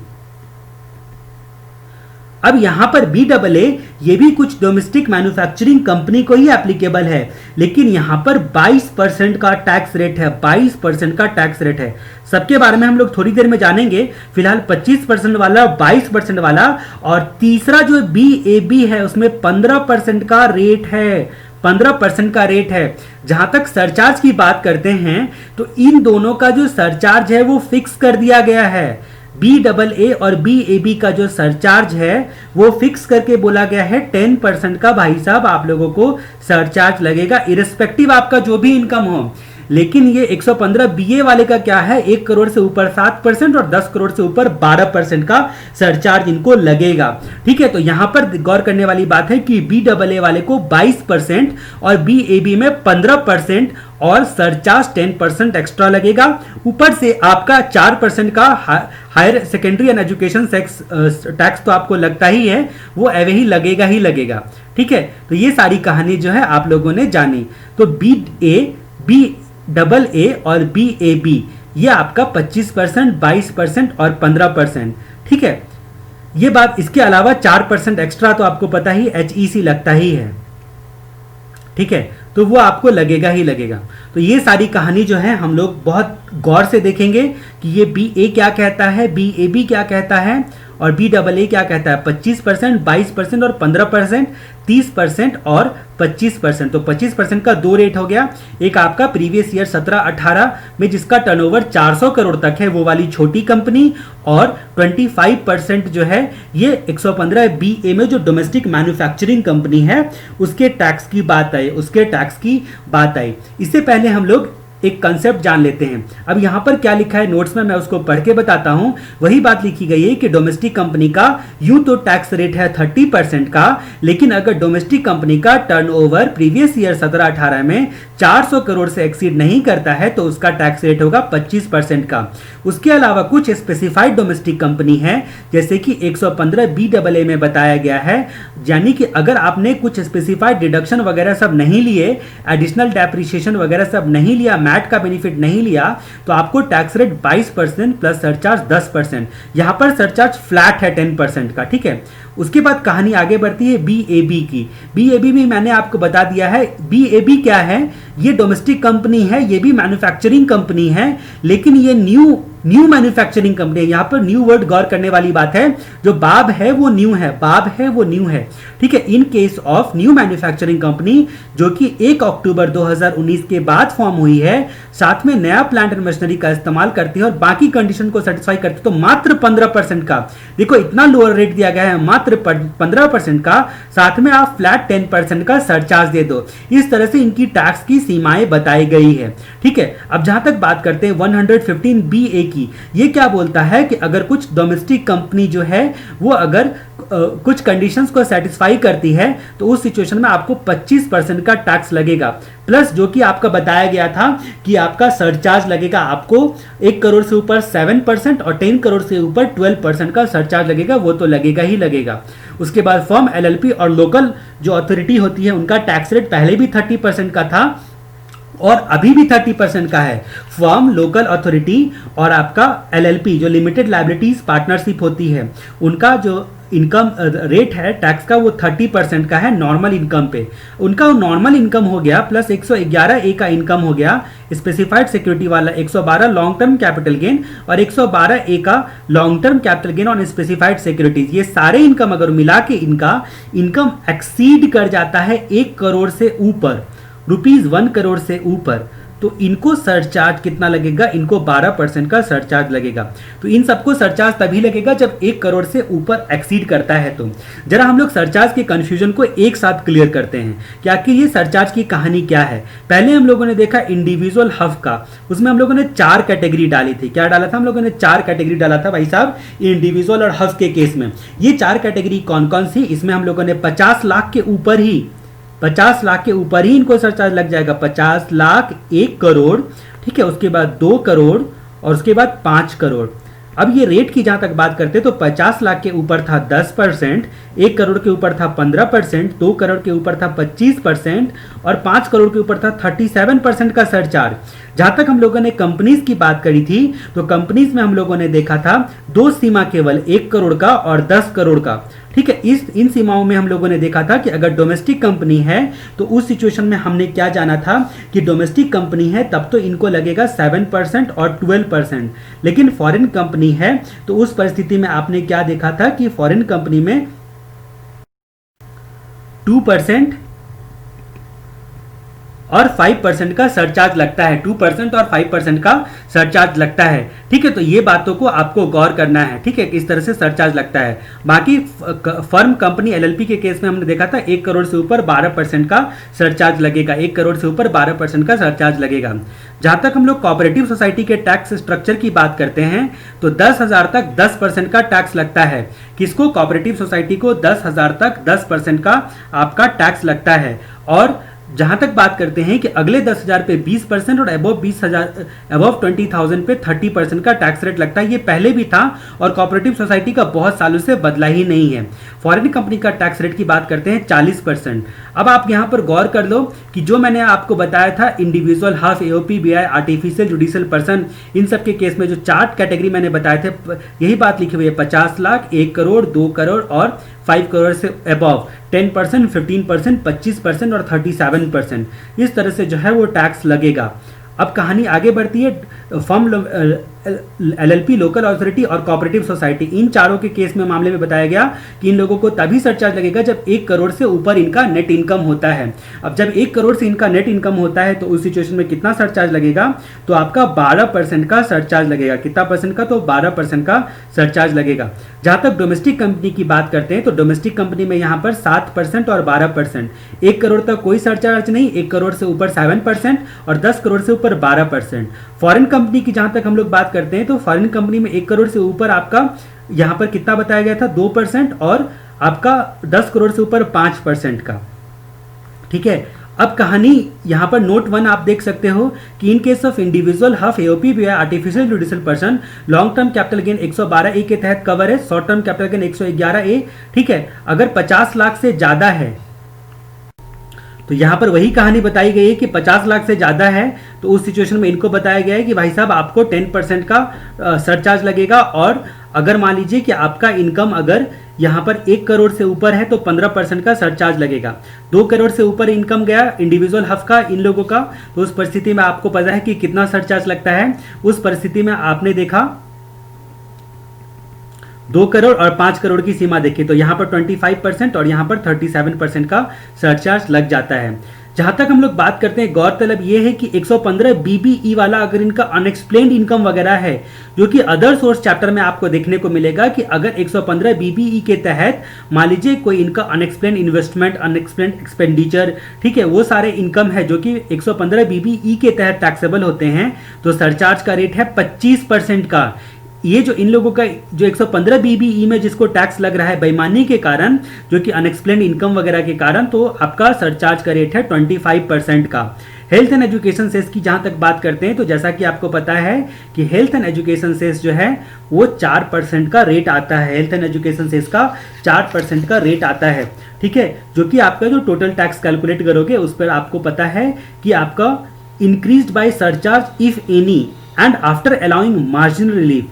अब यहां पर BAA ये भी कुछ डोमेस्टिक मैन्युफैक्चरिंग कंपनी को ही एप्लीकेबल है, लेकिन यहां पर 22% का टैक्स रेट है, 22% का टैक्स रेट है। सबके बारे में हम लोग थोड़ी देर में जानेंगे। फिलहाल 25% वाला, 22% वाला, और तीसरा जो BAB है उसमें 15% का रेट है, 15% का रेट है। जहां तक सरचार्ज की बात करते हैं तो इन दोनों का जो सरचार्ज है वो फिक्स कर दिया गया है। BAA और BAB का जो सरचार्ज है वो फिक्स करके बोला गया है 10% का भाई साहब आप लोगों को सरचार्ज लगेगा, इरेस्पेक्टिव आपका जो भी इनकम हो। लेकिन ये 115 बीए वाले का क्या है, 1 करोड़ से ऊपर 7% और 10 करोड़ से ऊपर 12% का सरचार्ज इनको लगेगा। ठीक है, तो यहां पर गौर करने वाली बात है कि BAA वाले को 22% और BAB में 15% और सरचार्ज 10% एक्स्ट्रा लगेगा। ऊपर से आपका 4% का higher secondary and education tax तो आपको लगता ही है, वो ऐवे ही लगेगा। ठीक है, तो ये सारी कहानी जो है आप लोगों ने जानी। तो BAA और BAB ये आपका 25%, 22% और 15%। ठीक है, ये बात, इसके अलावा 4% एक्स्ट्रा तो आपको पता ही HEC लगता ही है। ठीक है, तो वो आपको लगेगा ही लगेगा। तो ये सारी कहानी जो है हम लोग बहुत गौर से देखेंगे कि ये BA क्या कहता है, BAB क्या कहता है और BAA क्या कहता है। 25%, 22% और 15%, 30% और 25%। तो 25% का दो रेट हो गया, एक आपका प्रीवियस ईयर 17-18 में जिसका टर्नओवर 400 करोड़ तक है, वो वाली छोटी कंपनी, और 25% जो है ये 115 BA में जो डोमेस्टिक मैन्युफैक्चरिंग कंपनी है उसके टैक्स की बात आई। इससे पहले हम लोग एक कंसेप्ट जान लेते हैं। अब यहां पर क्या लिखा है नोट्स में, मैं उसको पढ़ के बताता हूं। वही बात लिखी गई है कि डोमेस्टिक कंपनी का यूं तो टैक्स रेट है 30% का, लेकिन अगर डोमेस्टिक कंपनी का टर्नओवर प्रीवियस ईयर 17-18 में 400 करोड़ से एक्सीड नहीं करता है तो उसका टैक्स रेट होगा 25% का। उसके अलावा कुछ स्पेसिफाइड डोमेस्टिक कंपनी है, जैसे कि 115 BAA में बताया गया है, यानी कि अगर आपने कुछ स्पेसिफाइड डिडक्शन वगैरह सब नहीं लिए, एडिशनल डेप्रिसिएशन वगैरह सब नहीं लिया, मैट का बेनिफिट नहीं लिया, तो आपको टैक्स रेट 22% प्लस सरचार्ज 10%। यहां पर सरचार्ज फ्लैट है 10% का। ठीक है, उसके बाद कहानी आगे बढ़ती है BAB की। BAB भी मैंने आपको बता दिया है। BAB क्या है, ये डोमेस्टिक कंपनी है, ये भी मैन्युफैक्चरिंग कंपनी है, लेकिन ये न्यू मैन्युफैक्चरिंग कंपनी है। यहां पर न्यू वर्ड गौर करने वाली बात है, जो बाब है वो न्यू है। ठीक है, इन case of new manufacturing company जो कि 1 अक्टूबर 2019 के बाद फॉर्म हुई है, साथ में नया प्लांट एंड मशीनरी का इस्तेमाल करती है और बाकी कंडीशन को सेटिस्फाई करती है, तो मात्र 15% का, देखो इतना लोअर रेट दिया गया है, मात्र 15% का, साथ में आप फ्लैट 10% का सरचार्ज दे दो। इस तरह से इनकी टैक्स की सीमाएं बताई गई है। ठीक है, अब जहां तक बात करते हैं 115 BA की, ये क्या बोलता है कि अगर कुछ डोमेस्टिक कंपनी जो है वो अगर कुछ कंडीशंस को सेटिस्फाई करती है तो उस सिचुएशन में आपको 25% का टैक्स लगेगा, प्लस जो कि आपका बताया गया था कि आपका सरचार्ज लगेगा, आपको 1 करोड़ से ऊपर 7% और 10 करोड़ से ऊपर 12% का सरचार्ज लगेगा, वो तो लगेगा ही लगेगा। उसके बाद फर्म, LLP और लोकल जो अथॉरिटी होती है उनका टैक्स रेट पहले भी 30% का था और अभी भी 30% का है। फर्म, लोकल अथॉरिटी और आपका LLP जो लिमिटेड लायबिलिटीज पार्टनरशिप होती है, उनका जो इनकम रेट है टैक्स का वो 30% का है नॉर्मल इनकम पे। उनका नॉर्मल इनकम हो गया प्लस 111A का इनकम हो गया, स्पेसिफाइड सिक्योरिटी वाला 112 लॉन्ग टर्म कैपिटल गेन और 112A का long term capital gain on specified securities. ये सारे इनकम अगर मिला के इनका इनकम एक्सीड कर जाता है 1 करोड़ से ऊपर, ₹1 करोड़ से ऊपर, तो इनको सरचार्ज कितना लगेगा, इनको 12% का सरचार्ज लगेगा। तो इन सबको सरचार्ज तभी लगेगा जब 1 करोड़ से ऊपर एक्सीड करता है। तो जरा हम लोग सरचार्ज के कंफ्यूजन को एक साथ क्लियर करते हैं कि आखिर ये सरचार्ज की कहानी क्या है। पहले हम लोगों ने देखा इंडिविजुअल हफ का, उसमें हम लोगों ने 4 कैटेगरी डाली थी। क्या डाला था हम लोगों ने? 4 कैटेगरी डाला था भाई साहब इंडिविजुअल और हफ के केस में। ये 4 कैटेगरी कौन कौन सी? इसमें हम लोगों ने 50 लाख के ऊपर ही, 50 लाख के ऊपर ही इनको सरचार्ज लग जाएगा। 50 लाख, 1 करोड़, ठीक है, उसके बाद 2 करोड़ और उसके बाद 5 करोड़। अब ये रेट की जहां तक बात करते हैं तो 50 लाख के ऊपर था 10%, 1 करोड़ के ऊपर था 15%, 2 करोड़ के ऊपर था 25% और 5 करोड़ के ऊपर था 37% का सरचार्ज। जहां तक हम लोगों ने कंपनीज की बात करी थी तो कंपनीज में हम लोगों ने देखा था 2 सीमा केवल, 1 करोड़ का और 10 करोड़ का। ठीक है, इन सीमाओं में हम लोगों ने देखा था कि अगर डोमेस्टिक कंपनी है तो उस सिचुएशन में हमने क्या जाना था कि डोमेस्टिक कंपनी है तब तो इनको लगेगा 7% और 12%, लेकिन फॉरेन कंपनी है तो उस परिस्थिति में आपने क्या देखा था कि फॉरेन कंपनी में 2% और 5% का सरचार्ज लगता है। 2% और 5% का सरचार्ज लगता है। ठीक है, तो ये बातों को आपको गौर करना है। ठीक है, इस तरह से सरचार्ज लगता है। बाकी फर्म कंपनी एलएलपी के केस में हमने देखा था 1 करोड़ से ऊपर 12% का सरचार्ज लगेगा। 1 करोड़ से ऊपर 12% का सरचार्ज लगेगा। जहां तक हम लोग कोऑपरेटिव सोसाइटी के टैक्स स्ट्रक्चर की बात करते हैं तो 10,000 तक 10% का टैक्स लगता है। किसको? कोऑपरेटिव सोसाइटी को 10,000 तक 10% का आपका टैक्स लगता है। और जहां तक बात करते हैं कि अगले 10,000 पे 20% और अबव 20,000 पे 30% का टैक्स रेट लगता है। ये पहले भी था और कोऑपरेटिव सोसाइटी का बहुत सालों से बदला ही नहीं है। फॉरेन कंपनी का टैक्स रेट की बात करते हैं 40%। अब आप यहां पर गौर कर लो कि जो मैंने आपको बताया था individual, HUF, AOP, BOI, artificial judicial person, इन सब के केस में जो 4 कैटेगरी मैंने बताए थे, यही बात लिखी हुई है। 50 लाख, 1 करोड़, 2 करोड़ और 5 करोड़ से अबव 10%, 15%, 25% और 37%। इस तरह से जो है वो टैक्स लगेगा। अब कहानी आगे बढ़ती है। फर्म, एलएलपी, लोकल अथॉरिटी और कोऑपरेटिव सोसाइटी, इन चारों के केस में मामले में बताया गया कि इन लोगों को तभी सरचार्ज लगेगा जब 1 करोड़ से ऊपर इनका नेट इनकम होता है। अब जब 1 करोड़ से इनका नेट इनकम होता है तो उस सिचुएशन में कितना सरचार्ज लगेगा? तो आपका 12% का सरचार्ज लगेगा। कितना परसेंट का? तो 12% का सरचार्ज लगेगा। जहां तक डोमेस्टिक कंपनी की बात करते हैं तो डोमेस्टिक कंपनी में यहां पर 7% और 12%। 1 करोड़ तक कोई सरचार्ज नहीं, 1 करोड़ से ऊपर 7% और 10 करोड़ से ऊपर 12%। फॉरेन कंपनी की जहां तक हम लोग बात करते हैं तो फॉरेन कंपनी में 1 करोड़ से ऊपर आपका यहां पर कितना बताया गया था? 2% और आपका 10 करोड़ से ऊपर 5% का। ठीक है, अब कहानी यहां पर नोट 1 आप देख सकते हो कि इन case of individual, HUF, AOP, BOI, artificial judicial person, long term capital gain 112A के तहत कवर है। Short term capital gain 111A। ठीक है, अगर 50 लाख से ज्यादा है तो यहां पर वही कहानी बताई गई है कि 50 लाख से ज्यादा है तो उस सिचुएशन में इनको बताया गया है कि भाई साहब आपको 10% का सरचार्ज लगेगा। और अगर मान लीजिए कि आपका इनकम अगर यहां पर 1 करोड़ से ऊपर है तो 15% का सरचार्ज लगेगा। 2 करोड़ से ऊपर इनकम गया इंडिविजुअल हफ का, इन लोगों का, तो उस परिस्थिति में आपको पता है कि कितना सरचार्ज लगता है। उस परिस्थिति में आपने देखा 2 करोड़ और 5 करोड़ की सीमा देखी तो यहां पर 25% और यहां पर 37% का सरचार्ज लग जाता है। जहां तक हम लोग बात करते हैं, गौरतलब यह है कि 115 बीबीई वाला अगर इनका अनएक्सप्लेन्ड इनकम वगैरह है, जो कि अदर सोर्स चैप्टर में आपको देखने को मिलेगा कि अगर 115 बीबीई के तहत मान लीजिए कोई इनका अनएक्सप्लेन्ड इन्वेस्टमेंट, अनएक्सप्लेन्ड एक्सपेंडिचर, ठीक है, वो सारे इनकम है जो कि 115 बीबीई के तहत टैक्सेबल होते हैं, तो सरचार्ज का रेट है 25% का। ये जो इन लोगों का जो 115 बीबीई में जिसको टैक्स लग रहा है बेईमानी के कारण, जो कि अनएक्सप्लेन्ड इनकम वगैरह के कारण, तो आपका सरचार्ज का रेट है 25% का। हेल्थ एंड एजुकेशन सेस की जहां तक बात करते हैं तो जैसा कि आपको पता है कि हेल्थ एंड एजुकेशन सेस जो है वो 4% का रेट आता है। हेल्थ एंड एजुकेशन सेस का 4% का रेट आता है। ठीक है, जो कि आपका जो टोटल टैक्स कैलकुलेट करोगे उस पर आपको पता है कि आपका increased by surcharge if any and after allowing marginal relief.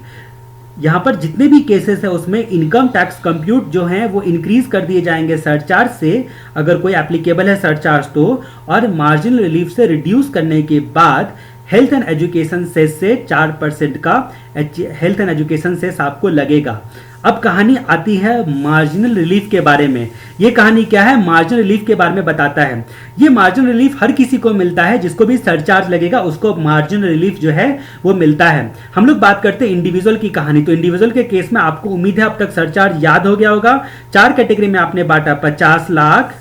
यहां पर जितने भी केसेस है उसमें इनकम टैक्स कंप्यूट जो है वो इंक्रीज कर दिए जाएंगे सरचार्ज से, अगर कोई एप्लीकेबल है सरचार्ज तो, और मार्जिनल रिलीफ से रिड्यूस करने के बाद हेल्थ एंड एजुकेशन सेस से 4% का हेल्थ एंड एजुकेशन सेस आपको लगेगा। अब कहानी आती है मार्जिनल रिलीफ के बारे में। ये कहानी क्या है? मार्जिनल रिलीफ के बारे में बताता है। ये मार्जिनल रिलीफ हर किसी को मिलता है, जिसको भी सरचार्ज लगेगा उसको मार्जिनल रिलीफ जो है वो मिलता है। हम लोग बात करते हैं इंडिविजुअल की कहानी। तो इंडिविजुअल के केस में आपको उम्मीद है अब तक सरचार्ज याद हो गया होगा। 4 कैटेगरी में आपने बांटा, 50 लाख,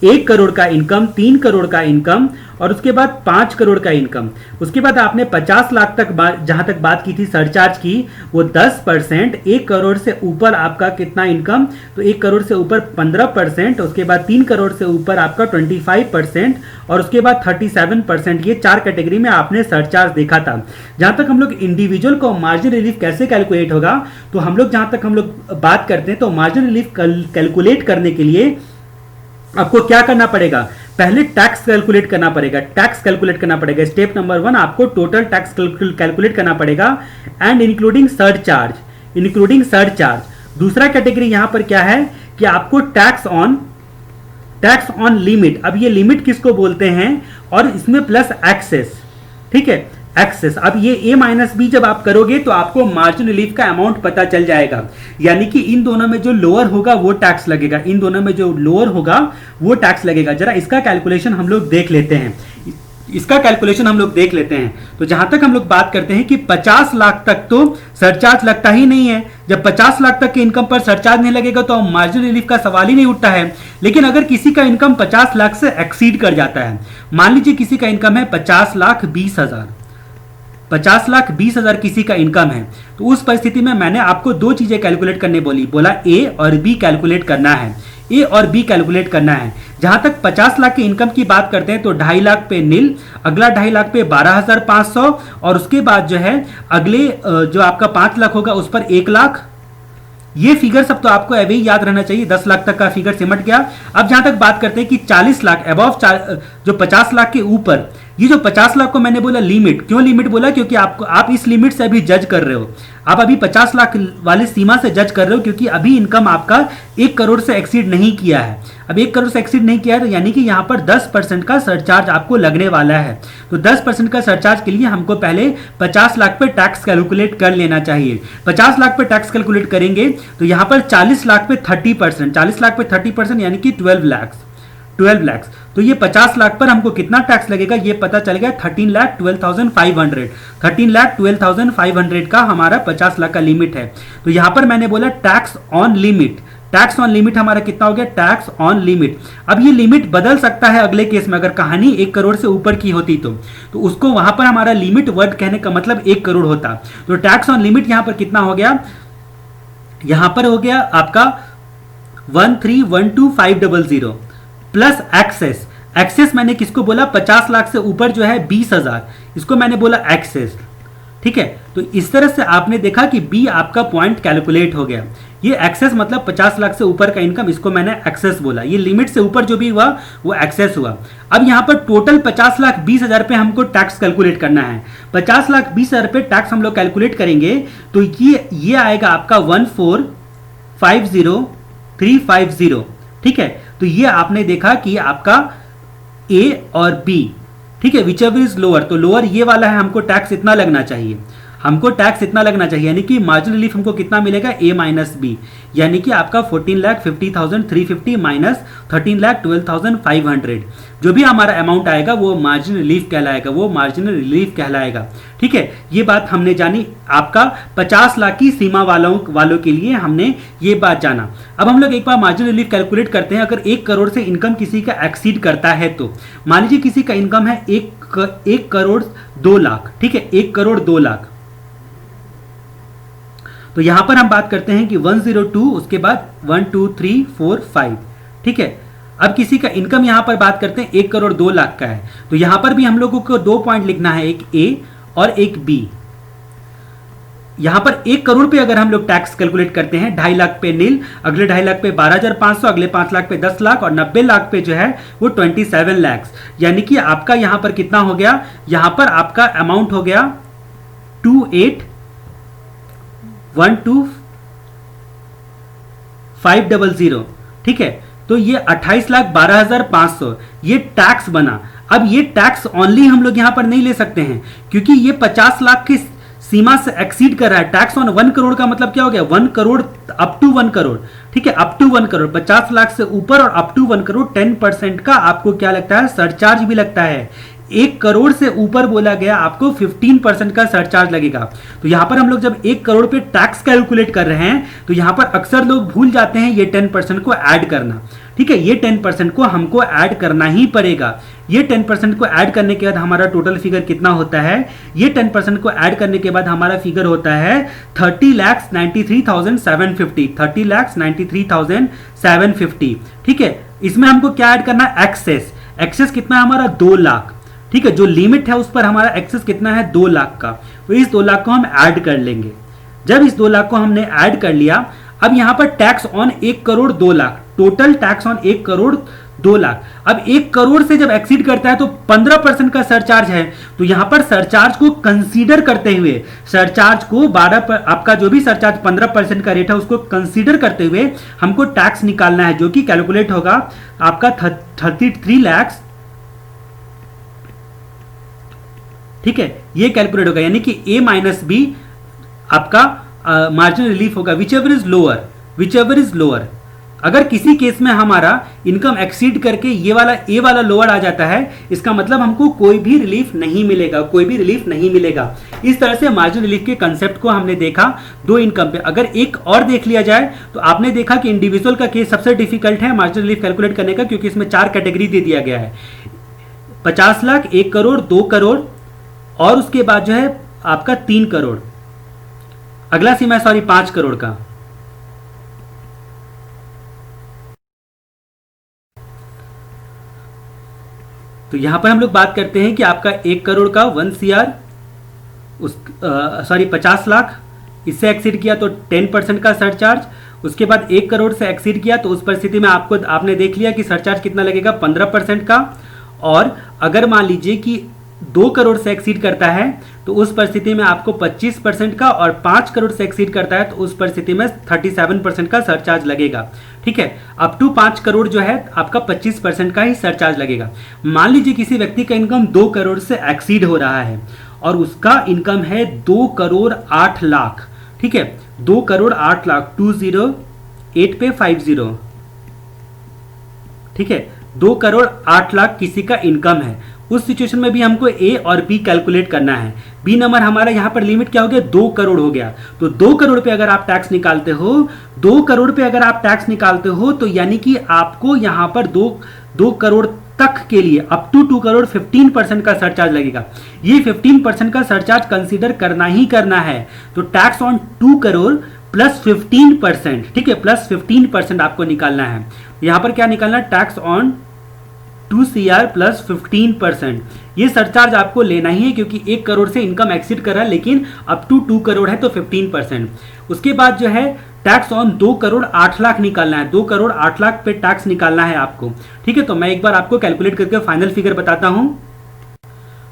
1 करोड़ का इनकम, 3 करोड़ का इनकम और उसके बाद 5 करोड़ का इनकम। उसके बाद आपने 50 लाख तक जहां तक बात की थी सरचार्ज की, वो 10%, 1 करोड़ से ऊपर आपका कितना इनकम, तो 1 करोड़ से ऊपर 15%, उसके बाद 3 करोड़ से ऊपर आपका 25% और उसके बाद 37%। ये 4 कैटेगरी में आपने सरचार्ज देखा था। जहां तक हम लोग इंडिविजुअल को मार्जिन रिलीफ कैसे कैलकुलेट होगा, तो हम लोग जहां तक हम लोग बात करते हैं तो मार्जिन रिलीफ कैलकुलेट करने के लिए आपको क्या करना पड़ेगा? पहले टैक्स कैलकुलेट करना पड़ेगा। टैक्स कैलकुलेट करना पड़ेगा। स्टेप नंबर 1 आपको टोटल टैक्स कैलकुलेट करना पड़ेगा and including surcharge, including surcharge. दूसरा कैटेगरी यहां पर क्या है कि आपको टैक्स ऑन लिमिट। अब ये लिमिट किसको बोलते हैं? और इसमें प्लस एक्सेस। ठीक है, एक्सेस। अब ये ए माइनस बी जब आप करोगे तो आपको मार्जिन रिलीफ का अमाउंट पता चल जाएगा, यानी कि इन दोनों में जो लोअर होगा वो टैक्स लगेगा, इन दोनों में जो लोअर होगा वो टैक्स लगेगा। जरा इसका कैलकुलेशन हम लोग देख लेते हैं, तो जहां तक हम लोग बात करते हैं कि 50 लाख तक तो सरचार्ज लगता ही नहीं है। जब 50 लाख तक के इनकम पर सरचार्ज नहीं लगेगा तो मार्जिन रिलीफ का सवाल ही नहीं उठता है। लेकिन अगर किसी का इनकम 50 लाख से एक्सीड कर जाता है, मान लीजिए किसी का इनकम है 50,20,000 किसी का इनकम है, तो उस परिस्थिति में मैंने आपको दो चीजें कैलकुलेट करने बोला ए और बी कैलकुलेट करना है, ए और बी कैलकुलेट करना है। जहां तक 50 लाख की इनकम की बात करते हैं तो 2.5 लाख पे नील, अगला 2.5 लाख पे 12,500 और उसके बाद जो है अगले जो आपका 5 लाख होगा उस पर 1 लाख। ये फिगर सब तो आपको अभी याद रहना चाहिए, 10 लाख तक का फिगर सिमट गया। अब जहां तक बात करते हैं कि 40 लाख अबव, जो 50 लाख के ऊपर, ये जो 50 लाख को मैंने बोला लिमिट, क्यों लिमिट बोला, क्योंकि आप इस लिमिट से अभी जज कर रहे हो, आप अभी 50 लाख वाली सीमा से जज कर रहे हो, क्योंकि अभी इनकम आपका 1 करोड़ से एक्सीड नहीं किया है। अब 1 करोड़ से एक्सीड नहीं किया है, यानी कि यहां पर 10% का सरचार्ज आपको लगने वाला है। तो 10% का सरचार्ज के लिए हमको पहले 50 लाख पे टैक्स कैलकुलेट कर लेना चाहिए। 50 लाख पे टैक्स कैलकुलेट करेंगे तो यहां पर 40 लाख पे 30%, 40 लाख पे 30% यानी कि 12 लाख। तो ये 50 लाख पर हमको कितना टैक्स लगेगा ये पता चल गया, 13,12,500। 13,12,500 का हमारा 50 लाख का लिमिट है। तो यहां पर मैंने बोला tax on limit, tax on limit हमारा कितना हो गया, टैक्स ऑन लिमिट। अब ये लिमिट बदल सकता है अगले केस में, अगर कहानी 1 करोड़ से ऊपर की होती तो उसको वहां पर हमारा लिमिट वर्ड कहने का मतलब 1 करोड़ होता। तो टैक्स ऑन लिमिट यहां पर कितना हो गया, यहां पर हो गया आपका 13,12,500 प्लस एक्सेस। एक्सेस मैंने किसको बोला, 50 लाख से ऊपर जो है 20,000, इसको मैंने बोला एक्सेस। ठीक है, तो इस तरह से आपने देखा कि बी आपका पॉइंट कैलकुलेट हो गया। ये एक्सेस मतलब 50 लाख से ऊपर का इनकम, इसको मैंने एक्सेस बोला। ये लिमिट से ऊपर जो भी हुआ वो एक्सेस हुआ। अब यहां पर टोटल 50,20,000 पे हमको टैक्स कैलकुलेट करना है। 50,20,000 पे टैक्स हम लोग कैलकुलेट करेंगे तो ये आएगा आपका 14,50,350। ठीक है, तो ये आपने देखा कि आपका ए और बी, ठीक है, विच एवर इज लोअर, तो लोअर ये वाला है, हमको टैक्स इतना लगना चाहिए, यानी कि मार्जिन रिलीफ हमको कितना मिलेगा, ए माइनस बी, यानी कि आपका 14,50,350 माइनस 13,12,500, जो भी हमारा अमाउंट आएगा वो मार्जिन रिलीफ कहलाएगा, ठीक है। ये बात हमने जानी, आपका 50 लाख की सीमा वालों के लिए हमने ये बात जाना। अब हम लोग एक बार मार्जिन रिलीफ कैलकुलेट करते हैं। अगर 1 करोड़ से इनकम किसी का एक्सीड करता है तो मान लीजिए किसी का इनकम है 1 करोड़ 2 लाख, ठीक है, 1 करोड़ 2 लाख। तो यहां पर हम बात करते हैं कि 102, उसके बाद 1 2 3 4 5, ठीक है। अब किसी का इनकम यहां पर बात करते हैं 1 करोड़ 2 लाख का है, तो यहां पर भी हम लोगों को 2 पॉइंट लिखना है, एक ए और एक बी। यहां पर 1 करोड़ पे अगर हम लोग टैक्स कैलकुलेट करते हैं, 2.5 लाख पे नील, अगले 2.5 लाख पे 12,500, अगले 5 लाख पे 10 लाख और 90 लाख पे जो है वो 27 लाख, यानी कि आपका यहां पर कितना हो गया, यहां पर आपका अमाउंट हो गया 28,12,500, ठीक है। तो ये 28,12,500 ये टैक्स बना। अब ये टैक्स ओनली हम लोग यहां पर नहीं ले सकते हैं, क्योंकि ये 50 लाख की सीमा से एक्सीड कर रहा है। टैक्स ऑन 1 करोड़ का मतलब क्या हो गया, 1 करोड़ अप टू 1 करोड़, ठीक है, अप टू 1 करोड़, 50 लाख से ऊपर और अप टू 1 करोड़ 10% का आपको क्या लगता है, सरचार्ज भी लगता है। 1 करोड़ से ऊपर बोला गया आपको 15% का सरचार्ज लगेगा। तो यहां पर हम लोग जब 1 करोड़ पे टैक्स कैलकुलेट कर रहे हैं तो यहां पर अक्सर लोग भूल जाते हैं ये 10% को ऐड करना, ठीक है। ये 10% को हमको ऐड करना ही पड़ेगा। ये 10% को ऐड करने के बाद हमारा टोटल फिगर कितना होता है, ये 10% को ऐड करने के बाद हमारा फिगर होता है 30,93,750, 30,93,750, ठीक है। इसमें हमको क्या ऐड करना है, एक्सेस कितना है हमारा 2 लाख, ठीक है। जो लिमिट है उस पर हमारा एक्सेस कितना है 2 लाख का, तो इस 2 लाख को हम ऐड कर लेंगे। जब इस 2 लाख को हमने ऐड कर लिया, अब यहां पर tax on 1 crore 2 lakh, total tax on 1 crore 2 lakh. अब 1 करोड़ से जब एक्सीड करता है तो 15% का सरचार्ज है। तो यहां पर सरचार्ज को कंसीडर करते हुए, सरचार्ज को 12 आपका जो भी सरचार्ज 15% का रेट है उसको कंसीडर करते हुए हमको टैक्स निकालना है, जो कि कैलकुलेट होगा आपका 33 लाख, ठीक है, ये कैलकुलेट होगा, यानी कि ए माइनस बी आपका मार्जिनल रिलीफ होगा, which ever is lower, which ever is lower. अगर किसी केस में हमारा इनकम एक्सीड करके ये वाला ए वाला लोअर आ जाता है, इसका मतलब हमको कोई भी रिलीफ नहीं मिलेगा, कोई भी रिलीफ नहीं मिलेगा। इस तरह से मार्जिनल रिलीफ के कंसेप्ट को हमने देखा दो इनकम पे। अगर एक और देख लिया जाए तो आपने देखा कि इंडिविजुअल का केस सबसे डिफिकल्ट है मार्जिनल रिलीफ कैलकुलेट करने का, क्योंकि इसमें 4 कैटेगरी दे दिया गया है, 50 लाख, 1 करोड़, 2 करोड़ और उसके बाद जो है आपका 3 करोड़, अगला सीमा है 5 करोड़ का। तो यहां पर हम लोग बात करते हैं कि आपका 1 करोड़ का 1 CR, 50 लाख इससे एक्सीड किया तो 10% का सरचार्ज, उसके बाद 1 करोड़ से एक्सीड किया तो उस परिस्थिति में आपने देख लिया कि सरचार्ज कितना लगेगा, 15% का। और अगर मान लीजिए कि 2 करोड़ से एक्सीड करता है तो उस परिस्थिति में आपको 25% का, और 5 करोड़ से एक्सीड करता है तो उस परिस्थिति में 37% का सरचार्ज लगेगा। ठीक है, अप टू 5 करोड़ जो है आपका 25% का ही सरचार्ज लगेगा। मान लीजिए किसी व्यक्ति का इनकम 2 करोड़ से एक्सीड हो रहा है और उसका इनकम है 2 करोड़ 8 लाख। ठीक है, 2 करोड़ 8 लाख, 208 पे 50। ठीक है, 2 करोड़ 8 लाख किसी का इनकम है। उस सिचुएशन में भी हमको ए और बी कैलकुलेट करना है। बी नंबर हमारा यहां पर लिमिट क्या हो गया, 2 करोड़ हो गया। तो 2 करोड़ पे अगर आप टैक्स निकालते हो, 2 करोड़ पे अगर आप टैक्स निकालते हो तो यानी कि आपको यहां पर 2 करोड़ तक के लिए अप टू 2 करोड़ 15% का सरचार्ज लगेगा। ये 15% का सरचार्ज कंसीडर करना ही करना है। तो टैक्स ऑन 2 करोड़ प्लस 15%, ठीक है, प्लस 15% आपको निकालना है। यहां पर क्या निकालना है, टैक्स ऑन 2 CR प्लस 15%। ये सरचार्ज आपको लेना ही है क्योंकि 1 करोड़ से इनकम एक्सीड कर रहा है, लेकिन अप टू 2 करोड़ है तो 15%। उसके बाद जो है टैक्स ऑन 2 करोड़ 8 लाख निकालना है। 2 करोड़ 8 लाख पे टैक्स निकालना है आपको। ठीक है, तो मैं एक बार आपको कैलकुलेट करके फाइनल फिगर बताता हूं।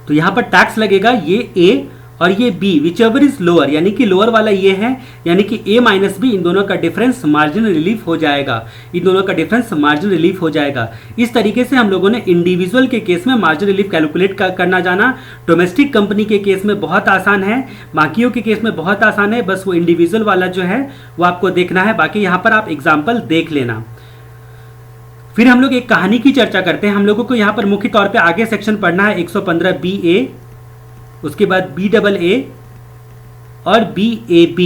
तो यहां पर टैक्स लगेगा ये ए और ये B, whichever is lower, यानी कि लोअर वाला ये है, यानी कि ए माइनस बी, इन दोनों का डिफरेंस मार्जिनल रिलीफ हो जाएगा। इन दोनों का डिफरेंस मार्जिनल रिलीफ हो जाएगा। इस तरीके से हम लोगों ने इंडिविजुअल के केस में मार्जिनल रिलीफ कैलकुलेट करना जाना। डोमेस्टिक कंपनी के केस में बहुत आसान है, बाकियों के केस में बहुत आसान है, बस वो इंडिविजुअल वाला जो है वो आपको देखना है। बाकी यहाँ पर आप एग्जाम्पल देख लेना। फिर हम लोग एक कहानी की चर्चा करते हैं। हम लोगों को यहाँ पर मुख्य तौर पर आगे सेक्शन पढ़ना है 115 BA, उसके बाद BAA और BAB।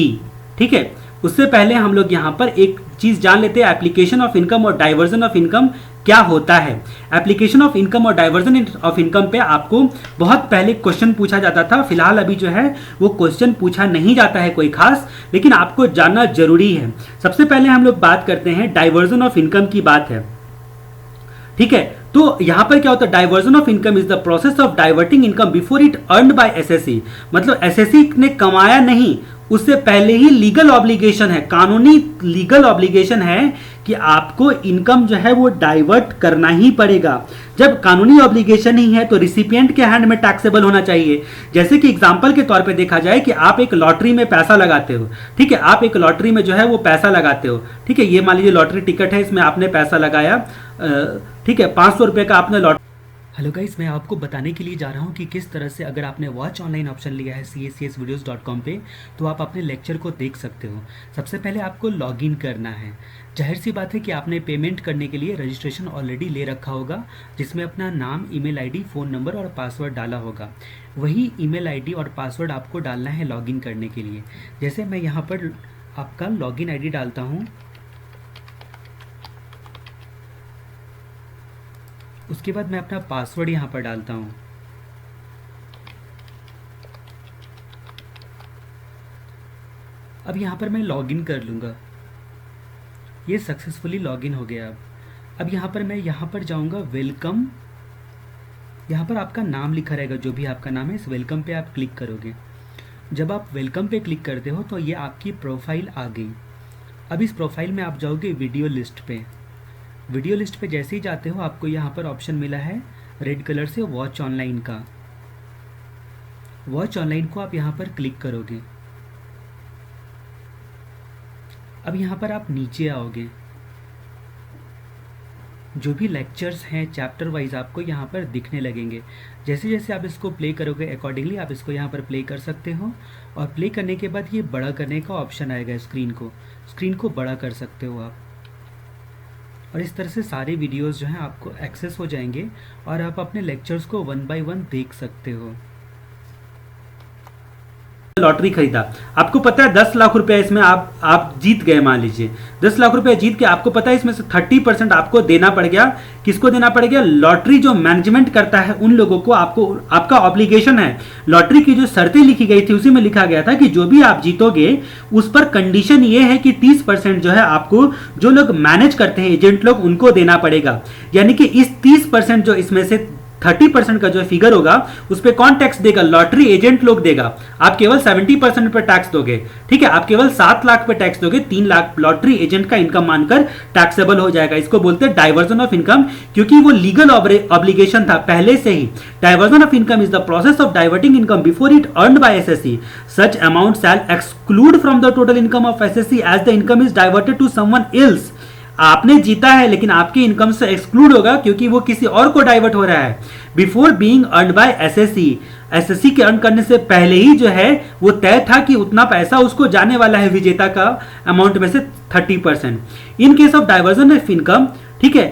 ठीक है, उससे पहले हम लोग यहां पर एक चीज जान लेते हैं, एप्लीकेशन ऑफ इनकम और डाइवर्जन ऑफ इनकम क्या होता है। एप्लीकेशन ऑफ इनकम और डाइवर्जन ऑफ इनकम पे आपको बहुत पहले क्वेश्चन पूछा जाता था। फिलहाल अभी जो है वो क्वेश्चन पूछा नहीं जाता है कोई खास, लेकिन आपको जानना जरूरी है। सबसे पहले हम लोग बात करते हैं डाइवर्जन ऑफ इनकम की बात है। ठीक है, तो यहां पर क्या होता है, diversion of income is the process of diverting income before it earned by SSC. मतलब एसएससी ने कमाया नहीं, उससे पहले ही लीगल ऑब्लिगेशन है, कानूनी लीगल ऑब्लिगेशन है कि आपको इनकम जो है वो डाइवर्ट करना ही पड़ेगा। जब कानूनी ऑब्लिगेशन ही है तो रिसिपिएंट के हैंड में टैक्सेबल होना चाहिए। जैसे कि एग्जांपल के तौर पे देखा जाए कि आप एक लॉटरी में पैसा लगाते हो। ठीक है, आप एक लॉटरी में जो है वो पैसा लगाते हो। ठीक है, ये मान लीजिए लॉटरी टिकट है, इसमें आपने पैसा लगाया, ठीक है, 500 रुपये का आपने लॉटरी। हेलो गाइस, मैं आपको बताने के लिए जा रहा हूँ कि किस तरह से अगर आपने वॉच ऑनलाइन ऑप्शन लिया है CACSvideos.com पे तो आप अपने लेक्चर को देख सकते हो। सबसे पहले आपको लॉगिन करना है। जाहिर सी बात है कि आपने पेमेंट करने के लिए रजिस्ट्रेशन ऑलरेडी ले रखा होगा, जिसमें अपना नाम, ईमेल आईडी, फ़ोन नंबर और पासवर्ड डाला होगा। वही ईमेल आईडी और पासवर्ड आपको डालना है लॉगिन करने के लिए। जैसे मैं यहाँ पर आपका लॉगिन आईडी डालता हूँ, उसके बाद मैं अपना पासवर्ड यहाँ पर डालता हूँ। अब यहाँ पर मैं लॉगिन कर लूँगा। ये सक्सेसफुली लॉगिन हो गया। अब यहाँ पर मैं यहाँ पर जाऊँगा वेलकम। यहाँ पर आपका नाम लिखा रहेगा, जो भी आपका नाम है। इस वेलकम पे आप क्लिक करोगे। जब आप वेलकम पे क्लिक करते हो तो ये आपकी प्रोफाइल आ गई। अब इस प्रोफाइल में आप जाओगे वीडियो लिस्ट पे। वीडियो लिस्ट पे जैसे ही जाते हो आपको यहाँ पर ऑप्शन मिला है रेड कलर से वॉच ऑनलाइन का। वॉच ऑनलाइन को आप यहाँ पर क्लिक करोगे। अब यहाँ पर आप नीचे आओगे। जो भी लेक्चर्स हैं चैप्टर वाइज आपको यहाँ पर दिखने लगेंगे। जैसे जैसे आप इसको प्ले करोगे अकॉर्डिंगली आप इसको यहाँ पर प्ले कर सकते हो, और प्ले करने के बाद ये बड़ा करने का ऑप्शन आएगा, स्क्रीन को बड़ा कर सकते हो आप, और इस तरह से सारे वीडियोस जो हैं आपको एक्सेस हो जाएंगे और आप अपने लेक्चर्स को 1 बाय 1 देख सकते हो। लॉटरी खरीदा, आपको पता है 10 लाख रुपए इसमें आप जीत गए, मान लीजिए 10 लाख रुपए जीत के आपको पता है इसमें से 30% आपको देना पड़ गया। किसको देना पड़ गया? लॉटरी जो मैनेजमेंट करता है उन लोगों को। आपका ऑब्लिगेशन है। लॉटरी की जो शर्तें लिखी गई थी उसी में लिखा गया था कि जो भी आप जीतोगे उस पर कंडीशन ये है कि 30% जो है आपको जो लोग मैनेज करते हैं एजेंट लोग उनको देना पड़ेगा। यानी कि इस 30% जो इसमें से 30% का जो फिगर होगा उस पर कौन टैक्स देगा? लॉटरी एजेंट लोग देगा। आप केवल 70% पर टैक्स दोगे, ठीक है। आप केवल 7 लाख पर टैक्स दोगे, 3 लाख लॉटरी एजेंट का इनकम मानकर टैक्सेबल हो जाएगा। इसको बोलते हैं डाइवर्जन ऑफ इनकम, क्योंकि वो लीगल ऑब्लिगेशन था पहले से ही। Diversion of income is the process of diverting income before it earned by SSC. Such amount shall exclude from the total income of SSC as the income is diverted to someone else. आपने जीता है लेकिन आपकी income से exclude होगा क्योंकि वो किसी और को डाइवर्ट हो रहा है। Before being earned by SSC, SSC के अर्न करने से पहले ही जो है वो तय था कि उतना पैसा उसको जाने वाला है विजेता का अमाउंट में से 30%। In case of diversion of income, ठीक है,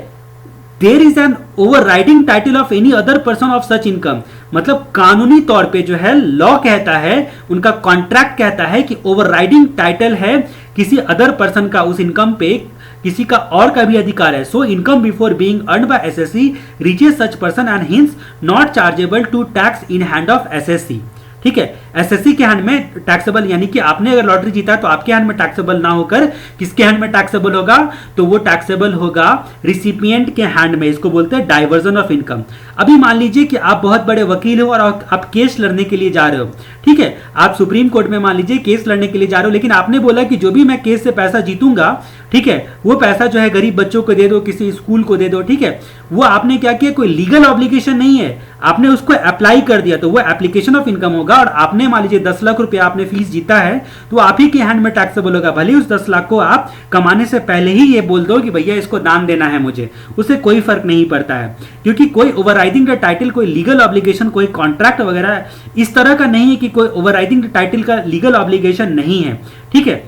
there is an overriding title of any other person of such income. मतलब कानूनी तौर पे जो है लॉ कहता है, उनका कॉन्ट्रैक्ट कहता है कि ओवरराइडिंग टाइटल है किसी अदर पर्सन का उस इनकम पे, किसी का और का भी अधिकार है। So income before being earned by SSC reaches such person and hence not chargeable to tax in hand of SSC. ठीक है, एसएससी के हैंड में टैक्सेबल, यानी कि आपने अगर लॉटरी जीता तो आपके हैंड में टैक्सेबल ना होकर किसके हैंड में टैक्सेबल होगा? तो वो टैक्सेबल होगा रिसिपिएंट के हैंड में। इसको बोलते हैं डाइवर्जन ऑफ इनकम। अभी मान लीजिए कि आप बहुत बड़े वकील हो और आप केस लड़ने के लिए जा रहे हो, ठीक है, आप सुप्रीम कोर्ट में मान लीजिए केस लड़ने के लिए जा रहे हो, लेकिन आपने बोला कि जो भी मैं केस से पैसा जीतूंगा, ठीक है, वो पैसा जो है गरीब बच्चों को दे दो, किसी स्कूल को दे दो, ठीक है। वो आपने क्या किया? कोई लीगल ऑब्लिगेशन नहीं है, आपने उसको अप्लाई कर दिया, तो वो एप्लीकेशन ऑफ इनकम होगा। और आपने मान लीजिए 10 लाख रुपया आपने फीस जीता है तो आप ही के हैंड में टैक्सेबल होगा। भले उस 10 लाख को आप कमाने से पहले ही ये बोल दो कि भैया इसको दान देना है मुझे, उससे कोई फर्क नहीं पड़ता है, क्योंकि कोई ओवरराइडिंग द टाइटल, कोई लीगल ऑब्लिगेशन, कोई कॉन्ट्रैक्ट वगैरह इस तरह का नहीं है कि कोई ओवरराइडिंग द टाइटल का लीगल ऑब्लिगेशन नहीं है, ठीक है।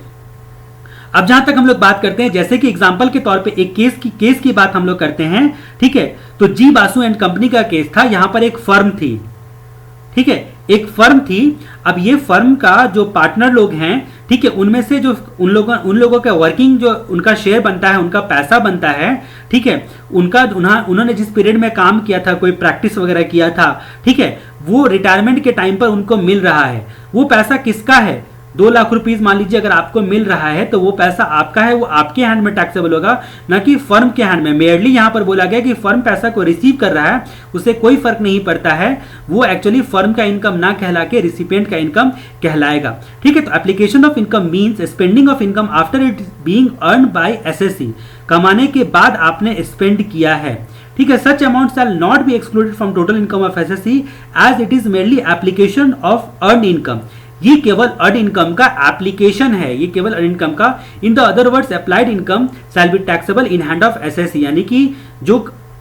अब जहां तक हम लोग बात करते हैं, जैसे कि एग्जांपल के तौर पे एक केस की बात हम लोग करते हैं, ठीक है, तो जी बासु एंड कंपनी का केस था। यहां पर एक फर्म थी, ठीक है, एक फर्म थी। अब ये फर्म का जो पार्टनर लोग हैं, ठीक है, उनमें से जो उन लोगों का वर्किंग जो उनका शेयर बनता है, उनका पैसा बनता है, ठीक है, उन्होंने जिस पीरियड में काम किया था, कोई प्रैक्टिस वगैरह किया था, ठीक है, वो रिटायरमेंट के टाइम पर उनको मिल रहा है। वो पैसा किसका है? 2 लाख रुपीस मान लीजिए अगर आपको मिल रहा है तो वो पैसा आपका है, वो आपके हैंड में टैक्सेबल होगा, ना कि फर्म के हैंड में। मेयरली यहां पर बोला गया कि फर्म पैसा को रिसीव कर रहा है, उससे कोई फर्क नहीं पड़ता है, वो एक्चुअली फर्म का इनकम ना कहला के रिसिपिएंट का इनकम कहलाएगा, ठीक है। तो application of income means spending of income after it being earned by SSC. कमाने के बाद आपने स्पेंड किया है, ठीक है। Such amount shall not be excluded from total income of SSC as it is merely application of earn income. ये केवल अर्न इनकम का एप्लीकेशन है, ये केवल अर्न इनकम का। In the other words applied income shall be taxable in hand of SSC, यानी कि जो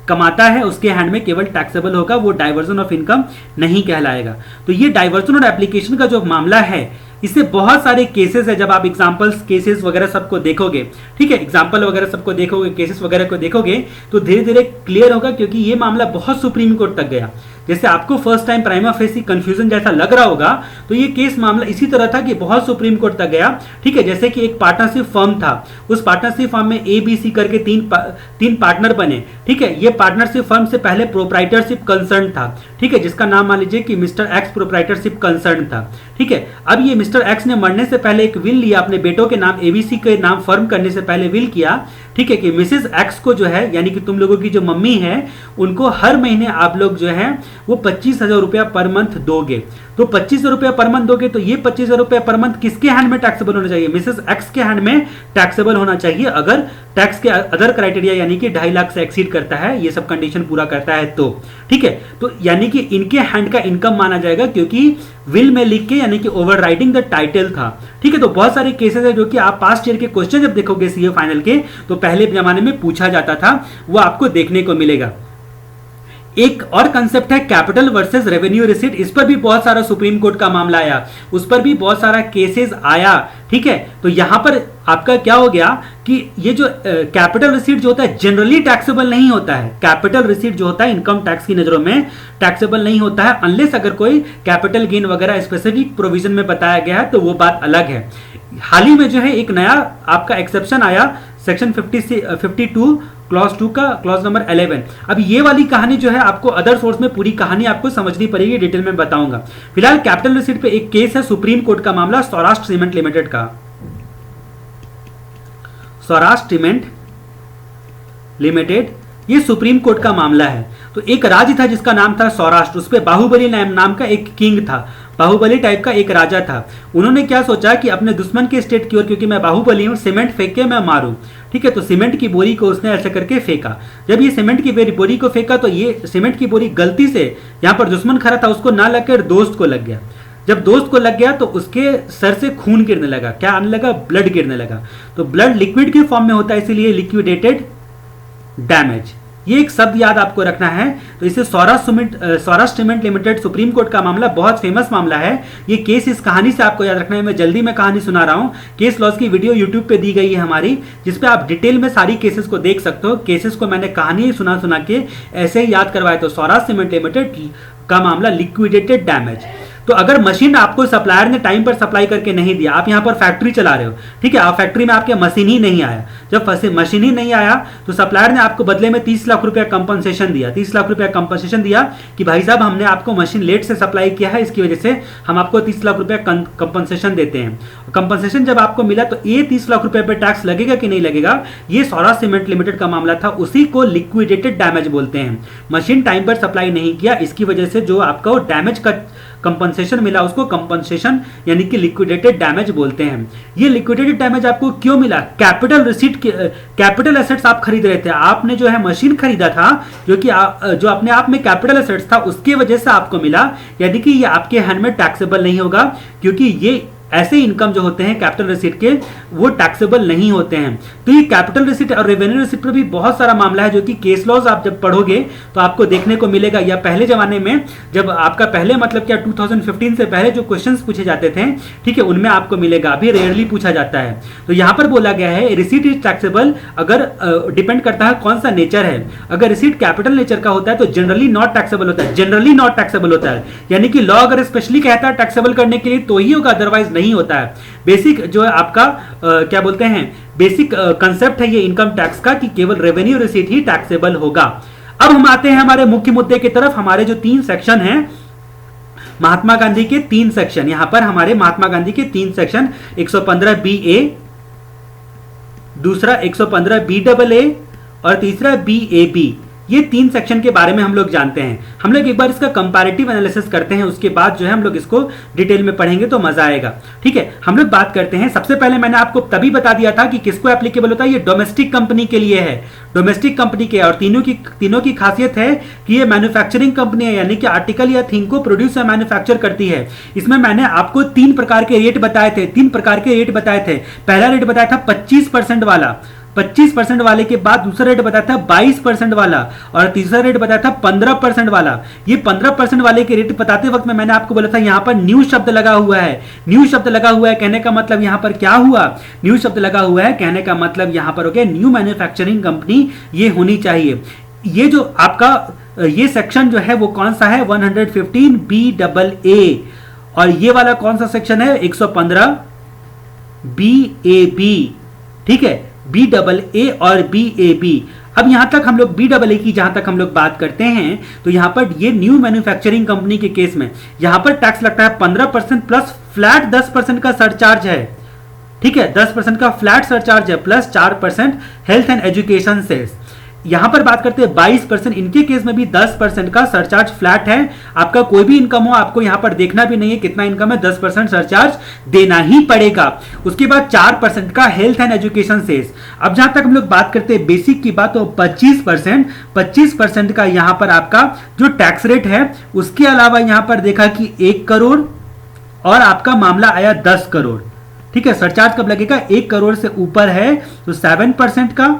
कमाता है उसके हैंड में केवल टैक्सेबल होगा, वो डाइवर्जन ऑफ इनकम नहीं कहलाएगा। तो ये डाइवर्जन और एप्लीकेशन का जो मामला है, इससे बहुत सारे केसेस है। जब आप एग्जांपल्स, केसेस वगैरह सबको देखोगे, ठीक है, एग्जांपल वगैरह सबको देखोगे, केसेस वगैरह को देखोगे तो धीरे धीरे क्लियर होगा, क्योंकि ये मामला बहुत सुप्रीम कोर्ट तक गया। जैसे आपको first time prima facie confusion जैसा लग रहा होगा, तो ये केस मामला इसी तरह था कि बहुत सुप्रीम कोर्ट तक गया, ठीक है। जैसे कि एक पार्टनरशिप फर्म था, उस पार्टनरशिप फर्म में ABC करके तीन पार्टनर बने, ठीक है। ये पार्टनरशिप फर्म से पहले प्रोप्राइटरशिप कंसर्न था, ठीक है, जिसका नाम मान लीजिए कि मिस्टर एक्स प्रोप्राइटरशिप कंसर्न था, ठीक है। अब ये मिस्टर एक्स ने मरने से पहले एक विल लिया, अपने बेटों के नाम ABC के नाम फर्म करने से पहले विल किया, ठीक है, कि मिसेस एक्स को जो है, यानी कि तुम लोगों की जो मम्मी है, उनको हर महीने आप लोग जो है वो 25,000 रुपया पर मंथ दोगे। तो 25,000 रुपया पर मंथ दोगे, तो ये 25,000 रुपया पर मंथ किसके हैंड में टैक्सेबल होना चाहिए? मिसेस एक्स के हैंड में टैक्सेबल होना चाहिए, अगर टैक्स के अदर क्राइटेरिया यानी कि 2.5 लाख से एक्सीड करता है, ये सब कंडीशन पूरा करता है तो, ठीक है। तो यानी कि इनके हैंड का इनकम माना जाएगा, क्योंकि विल में लिख के, यानी कि ओवरराइडिंग द टाइटल था, ठीक है। तो बहुत सारे केसेस है जो कि आप पास्ट ईयर के क्वेश्चन जब देखोगे सीए फाइनल के, तो पहले जमाने में पूछा जाता था वो आपको देखने को मिलेगा। एक और कंसेप्ट है कैपिटल वर्सेस रेवेन्यू रिसीट। इस पर भी बहुत सारा सुप्रीम कोर्ट का मामला आया, उस पर भी बहुत सारा केसेस आया, ठीक है। तो यहां पर आपका क्या हो गया कि ये जो कैपिटल रिसीट जो होता है जनरली टैक्सेबल नहीं होता है। कैपिटल रिसीट जो होता है इनकम टैक्स की नजरों में टैक्सेबल नहीं होता है, अनलेस अगर कोई कैपिटल गेन वगैरह स्पेसिफिक प्रोविजन में बताया गया है तो वो बात अलग है। हाल ही में जो है एक नया आपका एक्सेप्शन आया सेक्शन 52 क्लॉज 2 का क्लॉज नंबर 11। अब ये वाली कहानी जो है आपको अदर सोर्स में पूरी कहानी आपको समझनी पड़ेगी, डिटेल में बताऊंगा। फिलहाल कैपिटल रिसीट पे एक केस है सुप्रीम कोर्ट का मामला सौराष्ट्र सीमेंट लिमिटेड का। सौराष्ट्र सीमेंट लिमिटेड ये सुप्रीम कोर्ट का मामला है। तो एक राज्य था जिसका नाम था सौराष्ट्र, उस पे बाहुबली नाम का एक किंग था, बाहुबली टाइप का एक राजा था। उन्होंने क्या सोचा कि अपने दुश्मन के स्टेट की ओर, क्योंकि मैं बाहुबली हूं, सीमेंट फेंक के मैं मारूं, ठीक है। तो सीमेंट की बोरी को उसने ऐसे करके फेंका। जब ये सीमेंट की बोरी को फेंका तो ये सीमेंट की बोरी गलती से यहां पर दुश्मन खड़ा था उसको ना लगकर दोस्त को लग गया। जब दोस्त को लग गया तो उसके सर से खून गिरने लगा। क्या आने लगा? ब्लड गिरने लगा। तो ब्लड लिक्विड के फॉर्म में होता है, इसीलिए लिक्विडेटेड डैमेज, ये एक शब्द याद आपको रखना है। तो इसे Saurashtra cement limited supreme court का मामला बहुत फेमस मामला है। ये केस इस कहानी से आपको याद रखना है। मैं जल्दी में कहानी सुना रहा हूं। केस लॉज की वीडियो यूट्यूब पे दी गई है हमारी, जिसपे आप डिटेल में सारी केसेस को देख सकते हो। केसेस को मैंने कहानी सुना के ऐसे ही याद करवाया। तो सौराष्ट्र सीमेंट लिमिटेड का मामला लिक्विडेटेड डैमेज। तो अगर मशीन आपको सप्लायर ने टाइम पर सप्लाई करके नहीं दिया, आप यहां पर फैक्ट्री चला रहे हो, ठीक है, आप फैक्ट्री में आपके मशीन ही नहीं आया, जब मशीन ही नहीं आया तो सप्लायर ने आपको बदले में 30 लाख रुपया कंपनसेशन दिया। 30 लाख रुपया कंपनसेशन दिया कि भाई साहब हमने आपको मशीन लेट से सप्लाई किया है, इसकी वजह से हम आपको 30 लाख रुपया कंपनसेशन देते हैं। कंपनसेशन जब आपको मिला तो ये 30 लाख रुपए पे टैक्स लगेगा कि नहीं लगेगा, ये सौराष्ट्र सीमेंट लिमिटेड का मामला था। उसी को लिक्विडेटेड डैमेज बोलते हैं। मशीन टाइम पर सप्लाई नहीं किया, इसकी वजह से जो आपको डैमेज का कंपनसेशन मिला उसको कंपनसेशन यानी कि लिक्विडेटेड डैमेज बोलते हैं। ये लिक्विडेटेड डैमेज आपको क्यों मिला? कैपिटल रिसीट के कैपिटल एसेट्स आप खरीद रहे थे, आपने जो है मशीन खरीदा था जो कि जो अपने आप में कैपिटल एसेट्स था, उसकी वजह से आपको मिला। यानी कि ये आपके हैंड में टैक्सेबल नहीं होगा, क्योंकि ये ऐसे इनकम जो होते हैं कैपिटल रिसीट के वो टैक्सेबल नहीं होते हैं। तो ये कैपिटल रिसीट और रेवेन्यू रिसीट पर भी बहुत सारा मामला है, जो कि केस लॉज आप जब पढ़ोगे तो आपको देखने को मिलेगा। या पहले जमाने में जब आपका पहले मतलब क्या 2015 से पहले जो क्वेश्चंस पूछे जाते थे, ठीक है, उनमें आपको मिलेगा। अभी रेयरली पूछा जाता है। तो यहां पर बोला गया है रिसीट इज टैक्सेबल, अगर डिपेंड करता है कौन सा नेचर है। अगर रिसीट कैपिटल नेचर का होता है तो जनरली नॉट टैक्सेबल होता है, जनरली नॉट टैक्सेबल होता है। यानी कि लॉ अगर स्पेशली कहता है टैक्सेबल करने के लिए तो ही होगा, अदरवाइज नहीं होता है। बेसिक जो है आपका क्या बोलते हैं, बेसिक कंसेप्ट है ये इनकम टैक्स का कि केवल रेवेन्यू रिसीट ही टैक्सेबल होगा। अब हम आते हैं हमारे मुख्य मुद्दे की तरफ। हमारे जो 3 सेक्शन हैं महात्मा गांधी के 3 सेक्शन, यहां पर हमारे महात्मा गांधी के 3 सेक्शन 115 BA, दूसरा 115 BAA और तीसरा BAB, ये 3 सेक्शन के बारे में हम लोग जानते हैं। हम लोग एक बार इसका कंपैरेटिव एनालिसिस करते हैं, उसके बाद जो है हम लोग इसको डिटेल में पढ़ेंगे तो मजा आएगा। ठीक है, हम लोग बात करते हैं। सबसे पहले मैंने आपको तभी बता दिया था कि किसको एप्लीकेबल होता है, ये डोमेस्टिक कंपनी के लिए है, डोमेस्टिक कंपनी के। और तीनों की खासियत है कि ये मैन्युफैक्चरिंग कंपनी है, यानी कि आर्टिकल या थिंग को प्रोड्यूस या मैन्युफैक्चर करती है। इसमें मैंने आपको 3 प्रकार के रेट बताए थे, 3 प्रकार के रेट बताए थे। पहला रेट बताया था 25% वाला, 25% वाले के बाद दूसरा रेट बताया था 22% वाला, और तीसरा रेट बताया था 15% वाला। ये 15% वाले के रेट बताते वक्त में मैंने आपको बोला था यहां पर न्यू शब्द लगा हुआ है। न्यू शब्द लगा हुआ है कहने का मतलब यहां पर क्या हुआ, न्यू शब्द लगा हुआ है कहने का मतलब यहां पर हो गया न्यू मैन्युफैक्चरिंग कंपनी ये होनी चाहिए। ये जो आपका ये सेक्शन जो है वो कौन सा है, 115 BAA, और ये वाला कौन सा सेक्शन है, 115 BAB। ठीक है, BAA और BAB। अब यहां तक हम लोग BAA की जहां तक हम लोग बात करते हैं तो यहां पर ये न्यू मैन्युफैक्चरिंग कंपनी के केस में यहां पर टैक्स लगता है 15% प्लस फ्लैट 10% का सरचार्ज है। ठीक है, 10% का फ्लैट सरचार्ज है plus 4% health and education cess. यहां पर बात करते हैं 22%, इनके केस में भी 10% का सरचार्ज फ्लैट है। आपका कोई भी इनकम हो आपको यहां पर देखना भी नहीं है कितना इनकम है, 10% सरचार्ज देना ही पड़ेगा। उसके बाद 4% का हेल्थ एंड एजुकेशन सेस। अब जहां तक हम लोग बात करते हैं बेसिक की बात, तो 25% का यहां पर आपका जो टैक्स रेट है। उसके अलावा यहां पर देखा कि 1 करोड़ और आपका मामला आया 10 करोड़। ठीक है, सरचार्ज कब लगेगा, 1 करोड़ से ऊपर है तो 7% का,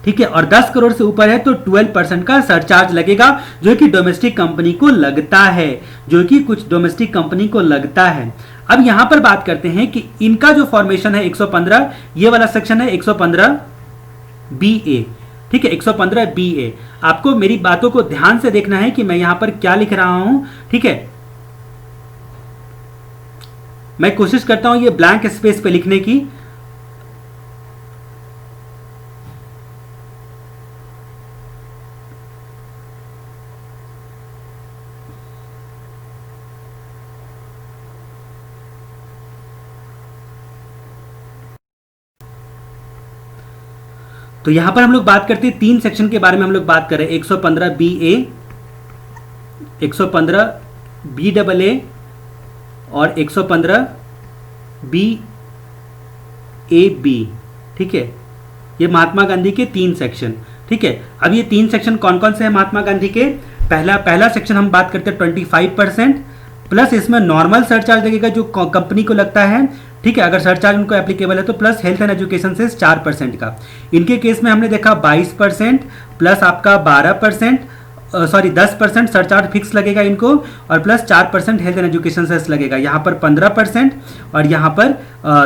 ठीक है, और 10 करोड़ से ऊपर है तो 12% का सरचार्ज लगेगा, जो कि डोमेस्टिक कंपनी को लगता है, जो कि कुछ डोमेस्टिक कंपनी को लगता है। अब यहां पर बात करते हैं कि इनका जो फॉर्मेशन है 115, ये वाला सेक्शन है 115 बी ए। ठीक है, 115 बी ए। आपको मेरी बातों को ध्यान से देखना है कि मैं यहां पर क्या लिख रहा हूं। ठीक है, मैं कोशिश करता हूं ये ब्लैंक स्पेस पे लिखने की। तो यहां पर हम लोग बात करते हैं 3 सेक्शन के बारे में हम लोग बात कर रहे हैं, 115 B A, 115 B double A और 115 बी ए बी। ठीक है, ये महात्मा गांधी के 3 सेक्शन। ठीक है, अब ये 3 सेक्शन कौन कौन से हैं महात्मा गांधी के? पहला सेक्शन हम बात करते हैं 25% प्लस इसमें नॉर्मल सरचार्ज लगेगा जो कंपनी को लगता है। ठीक है, अगर सरचार्ज उनको एप्लीकेबल है तो प्लस हेल्थ एंड एजुकेशन से 4% का। इनके केस में हमने देखा 22% प्लस आपका 12%, सॉरी 10% सरचार्ज फिक्स लगेगा इनको, और plus 4% health and education cess लगेगा। यहाँ पर 15% और यहाँ पर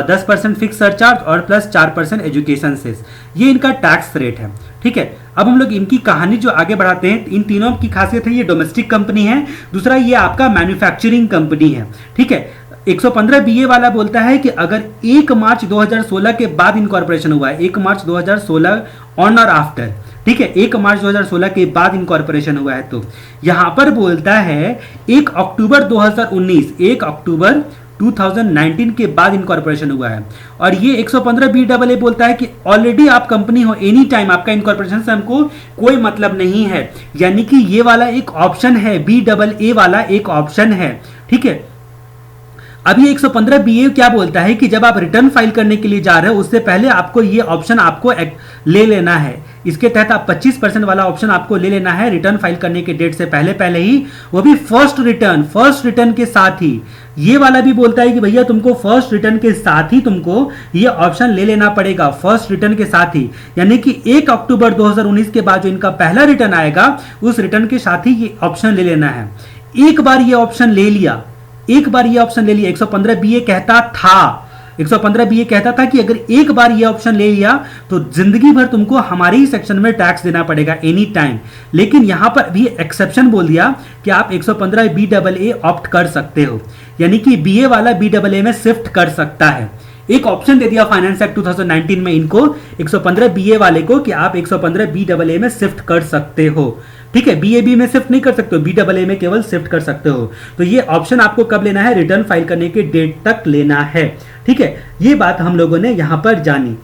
10% फिक्स सरचार्ज और प्लस 4% एजुकेशन सेस। ये इनका टैक्स रेट है। ठीक है, अब हम लोग इनकी कहानी जो आगे बढ़ाते हैं, इन तीनों की खासियत है ये डोमेस्टिक कंपनी है, दूसरा ये आपका मैन्युफैक्चरिंग कंपनी है। ठीक है, 115 बीए वाला बोलता है कि अगर 1 मार्च 2016 के बाद इनकॉर्पोरेशन हुआ है, 1 मार्च 2016 ऑन और आफ्टर, ठीक है, 1 मार्च 2016 के बाद इनकॉर्पोरेशन हुआ है, तो यहां पर बोलता है 1 अक्टूबर 2019, 1 अक्टूबर 2019 के बाद इनकॉर्पोरेशन हुआ है। और ये 115 बी डबल ए बोलता है कि ऑलरेडी आप कंपनी हो, एनी टाइम आपका इनकॉर्पोरेशन से हमको कोई मतलब नहीं है, यानी कि ये वाला एक ऑप्शन है, बी डबल ए वाला एक ऑप्शन है। ठीक है, अब ये 115 बीए क्या बोलता है कि जब आप रिटर्न फाइल करने के लिए जा रहे हो उससे पहले आपको ये ऑप्शन आपको ले लेना है। इसके तहत आप 25% वाला ऑप्शन आपको ले लेना है रिटर्न फाइल करने के डेट से पहले ही, वो भी फर्स्ट रिटर्न के साथ ही। ये वाला भी बोलता है कि भैया तुमको फर्स्ट रिटर्न के साथ ही तुमको ये ऑप्शन ले लेना पड़ेगा, फर्स्ट रिटर्न के साथ ही, यानी कि 1 अक्टूबर 2019 के बाद जो इनका पहला रिटर्न आएगा उस रिटर्न के साथ ही ये ऑप्शन ले लेना है। एक बार ये ऑप्शन ले लिया, 115 बीए कहता था, 115 बीए कहता था कि अगर एक बार ये ऑप्शन ले लिया तो जिंदगी भर तुमको हमारे ही सेक्शन में टैक्स देना पड़ेगा एनी टाइम। लेकिन यहां पर भी एक्सेप्शन बोल दिया कि आप 115 बी डबल ए ऑप्ट कर सकते हो, यानी कि बीए वाला बी डबल ए में शिफ्ट कर सकता है। एक ऑप्शन दे दिया फाइनेंस एक्ट 2019 में इनको, 115 बीए वाले को, कि आप 115 बी डबल ए में शिफ्ट कर सकते हो। ठीक है, बीएबी में शिफ्ट नहीं कर सकते हो, बी डबल ए में केवल शिफ्ट कर सकते हो। तो ये ऑप्शन आपको कब लेना है? रिटर्न फाइल करने के डेट तक लेना है। ठीक है, ये बात हम लोगों ने यहां पर जानी।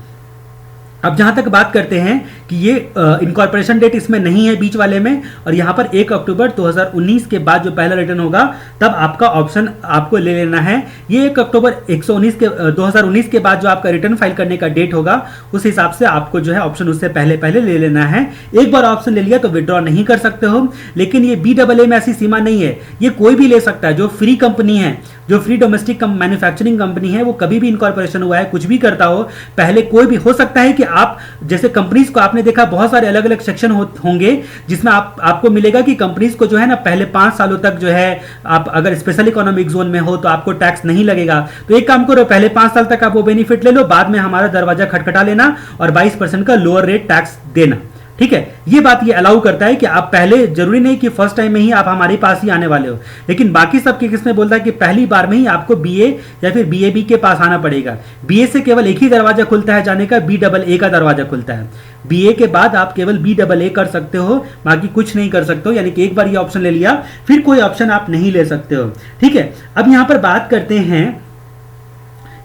अब जहां तक बात करते हैं कि ये इनकॉर्पोरेशन डेट इसमें नहीं है बीच वाले में, और यहां पर 1 अक्टूबर 2019 के बाद जो पहला रिटर्न होगा तब आपका ऑप्शन आपको ले लेना है। ये 1 अक्टूबर 2019 के बाद जो आपका रिटर्न फाइल करने का डेट होगा उस हिसाब से आपको जो है ऑप्शन उससे पहले ले लेना है। एक बार ऑप्शन ले लिया तो विड्रॉ नहीं कर सकते हो, लेकिन ये बी डबल ए में ऐसी सीमा नहीं है, ये कोई भी ले सकता है। जो फ्री कंपनी है, जो फ्री डोमेस्टिक मैन्युफैक्चरिंग कंपनी है, वो कभी भी इनकॉर्पोरेशन हुआ है, कुछ भी करता हो, पहले कोई भी हो सकता है कि आप जैसे कंपनीज को आपने देखा बहुत सारे अलग अलग सेक्शन होंगे जिसमें आपको मिलेगा कि कंपनीज को जो है ना पहले 5 सालों तक जो है, आप अगर स्पेशल इकोनॉमिक जोन में हो तो आपको टैक्स नहीं लगेगा। तो एक काम करो, पहले 5 साल तक आप वो बेनिफिट ले लो, बाद में हमारा दरवाजा खटखटा लेना और 22% का लोअर रेट टैक्स देना। ठीक है, ये बात ये अलाउ करता है कि आप पहले, जरूरी नहीं कि फर्स्ट टाइम में ही आप हमारे पास ही आने वाले हो, लेकिन बाकी सब के केस में बोलता है कि पहली बार में ही आपको बीए या फिर बीएबी के पास आना पड़ेगा। बीए से केवल एक ही दरवाजा खुलता है जाने का, बी डबल ए का दरवाजा खुलता है। बीए के बाद आप केवल बी डबल ए कर सकते हो, बाकी कुछ नहीं कर सकते हो, यानी कि एक बार ये ऑप्शन ले लिया फिर कोई ऑप्शन आप नहीं ले सकते हो। ठीक है, अब यहां पर बात करते हैं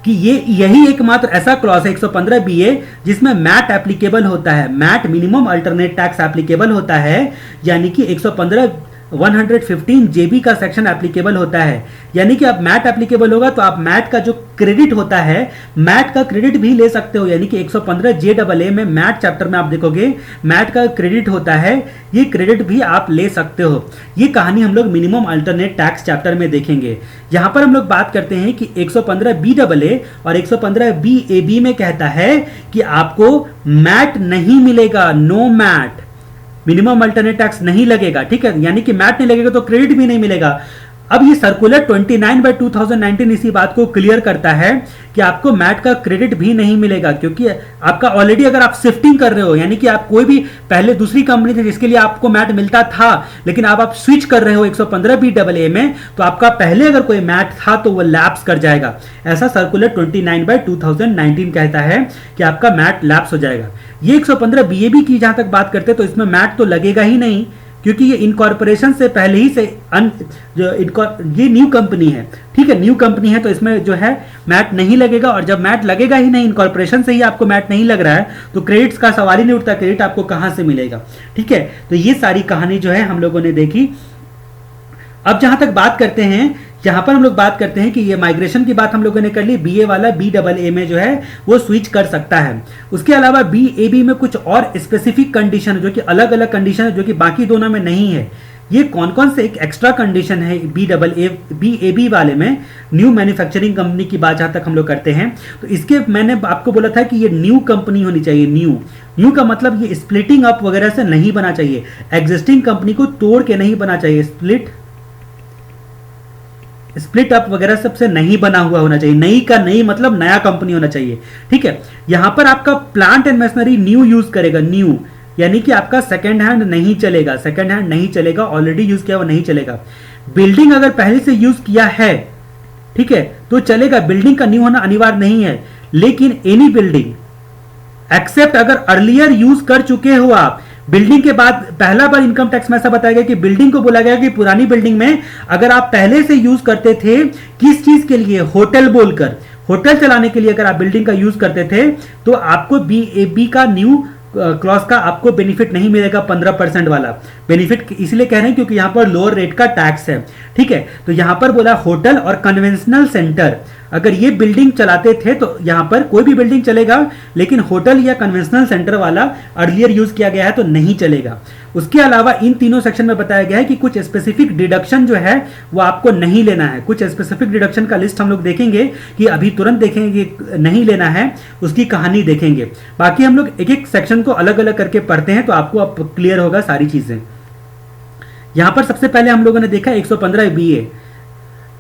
कि यही एकमात्र ऐसा क्लॉज है 115 बीए जिसमें मैट एप्लीकेबल होता है, MAT minimum alternate tax applicable होता है, यानी कि 115 115 जेबी का सेक्शन एप्लीकेबल होता है। यानी कि अब मैट एप्लीकेबल होगा तो आप मैट का जो क्रेडिट होता है, मैट का क्रेडिट भी ले सकते हो। यानी कि 115 JAA में मैट चैप्टर में आप देखोगे मैट का क्रेडिट होता है, ये क्रेडिट भी आप ले सकते हो। ये कहानी हम लोग मिनिमम अल्टरनेट टैक्स चैप्टर में देखेंगे। यहां पर हम लोग बात करते हैं कि 115 BAA और 115 BAB में कहता है कि आपको मैट नहीं मिलेगा, no MAT, minimum alternate tax नहीं लगेगा। ठीक है, यानी कि मैट नहीं लगेगा तो क्रेडिट भी नहीं मिलेगा। अब ये सर्कुलर 29/2019 इसी बात को क्लियर करता है कि आपको मैट का क्रेडिट भी नहीं मिलेगा, क्योंकि आपका ऑलरेडी अगर आप शिफ्टिंग कर रहे हो, यानी कि आप कोई भी पहले दूसरी कंपनी थी जिसके लिए आपको मैट मिलता था, लेकिन अब आप स्विच कर रहे हो 115 BAA में, तो आपका पहले अगर कोई मैट था तो वो लैप्स कर जाएगा। ऐसा सर्कुलर 29/2019 कहता है कि आपका मैट लैप्स हो जाएगा। ये 115 BAB की जहां तक बात करते हैं तो इसमें मैट तो लगेगा ही नहीं, क्योंकि ये इनकॉर्पोरेशन से पहले ही से ये न्यू कंपनी है। ठीक है, न्यू कंपनी है तो इसमें जो है मैट नहीं लगेगा। और जब मैट लगेगा ही नहीं, इनकॉर्पोरेशन से ही आपको मैट नहीं लग रहा है, तो क्रेडिट्स का सवाल ही नहीं उठता, क्रेडिट आपको कहां से मिलेगा। ठीक है, तो ये सारी कहानी जो है हम लोगों ने देखी। अब जहां तक बात करते हैं, यहां पर हम लोग बात करते हैं कि ये माइग्रेशन की बात हम लोगों ने कर ली। बीए वाला BAA में जो है वो स्विच कर सकता है। उसके अलावा BAB में कुछ और स्पेसिफिक कंडीशन जो कि अलग अलग कंडीशन है, जो कि बाकी दोनों में नहीं है। ये कौन कौन से एक एक्स्ट्रा कंडीशन है BAB वाले में? न्यू मैन्युफैक्चरिंग कंपनी की बात जहां तक हम लोग करते हैं तो इसके मैंने आपको बोला था कि ये न्यू कंपनी होनी चाहिए। न्यू का मतलब ये स्प्लिटिंग अप वगैरह से नहीं बना चाहिए, एग्जिस्टिंग कंपनी को तोड़ के नहीं बना चाहिए, स्प्लिट अप वगैरह सबसे नहीं बना हुआ होना चाहिए। नई का नई मतलब नया कंपनी होना चाहिए। ठीक है, यहां पर आपका plant and machinery new use करेगा, न्यू, यानी कि आपका सेकंड हैंड नहीं चलेगा, सेकंड हैंड नहीं चलेगा, ऑलरेडी यूज किया हुआ नहीं चलेगा। बिल्डिंग अगर पहले से यूज किया है, ठीक है, तो चलेगा, बिल्डिंग का न्यू होना अनिवार्य नहीं है। लेकिन एनी बिल्डिंग एक्सेप्ट अगर अर्लियर यूज कर चुके हो आप, बिल्डिंग के बाद पहला बार इनकम टैक्स में ऐसा बताया गया कि बिल्डिंग को बोला गया कि पुरानी बिल्डिंग में अगर आप पहले से यूज करते थे, किस चीज के लिए, होटल बोलकर, होटल चलाने के लिए अगर आप बिल्डिंग का यूज करते थे, तो आपको BAB का न्यू क्लॉज का आपको बेनिफिट नहीं मिलेगा। 15% वाला बेनिफिट इसलिए कह रहे हैं क्योंकि यहां पर लोअर रेट का टैक्स है। ठीक है, तो यहां पर बोला होटल और कन्वेंशनल सेंटर, अगर ये बिल्डिंग चलाते थे तो यहां पर कोई भी बिल्डिंग चलेगा, लेकिन होटल या कन्वेंशनल सेंटर वाला अर्लियर यूज किया गया है तो नहीं चलेगा। उसके अलावा इन तीनों सेक्शन में बताया गया है कि कुछ स्पेसिफिक डिडक्शन जो है वो आपको नहीं लेना है। कुछ स्पेसिफिक डिडक्शन का लिस्ट हम लोग देखेंगे कि अभी तुरंत देखेंगे, नहीं लेना है, उसकी कहानी देखेंगे। बाकी हम लोग एक एक सेक्शन को अलग अलग करके पढ़ते हैं तो आपको अब क्लियर होगा सारी चीजें। यहां पर सबसे पहले हम लोगों ने देखा 115 BA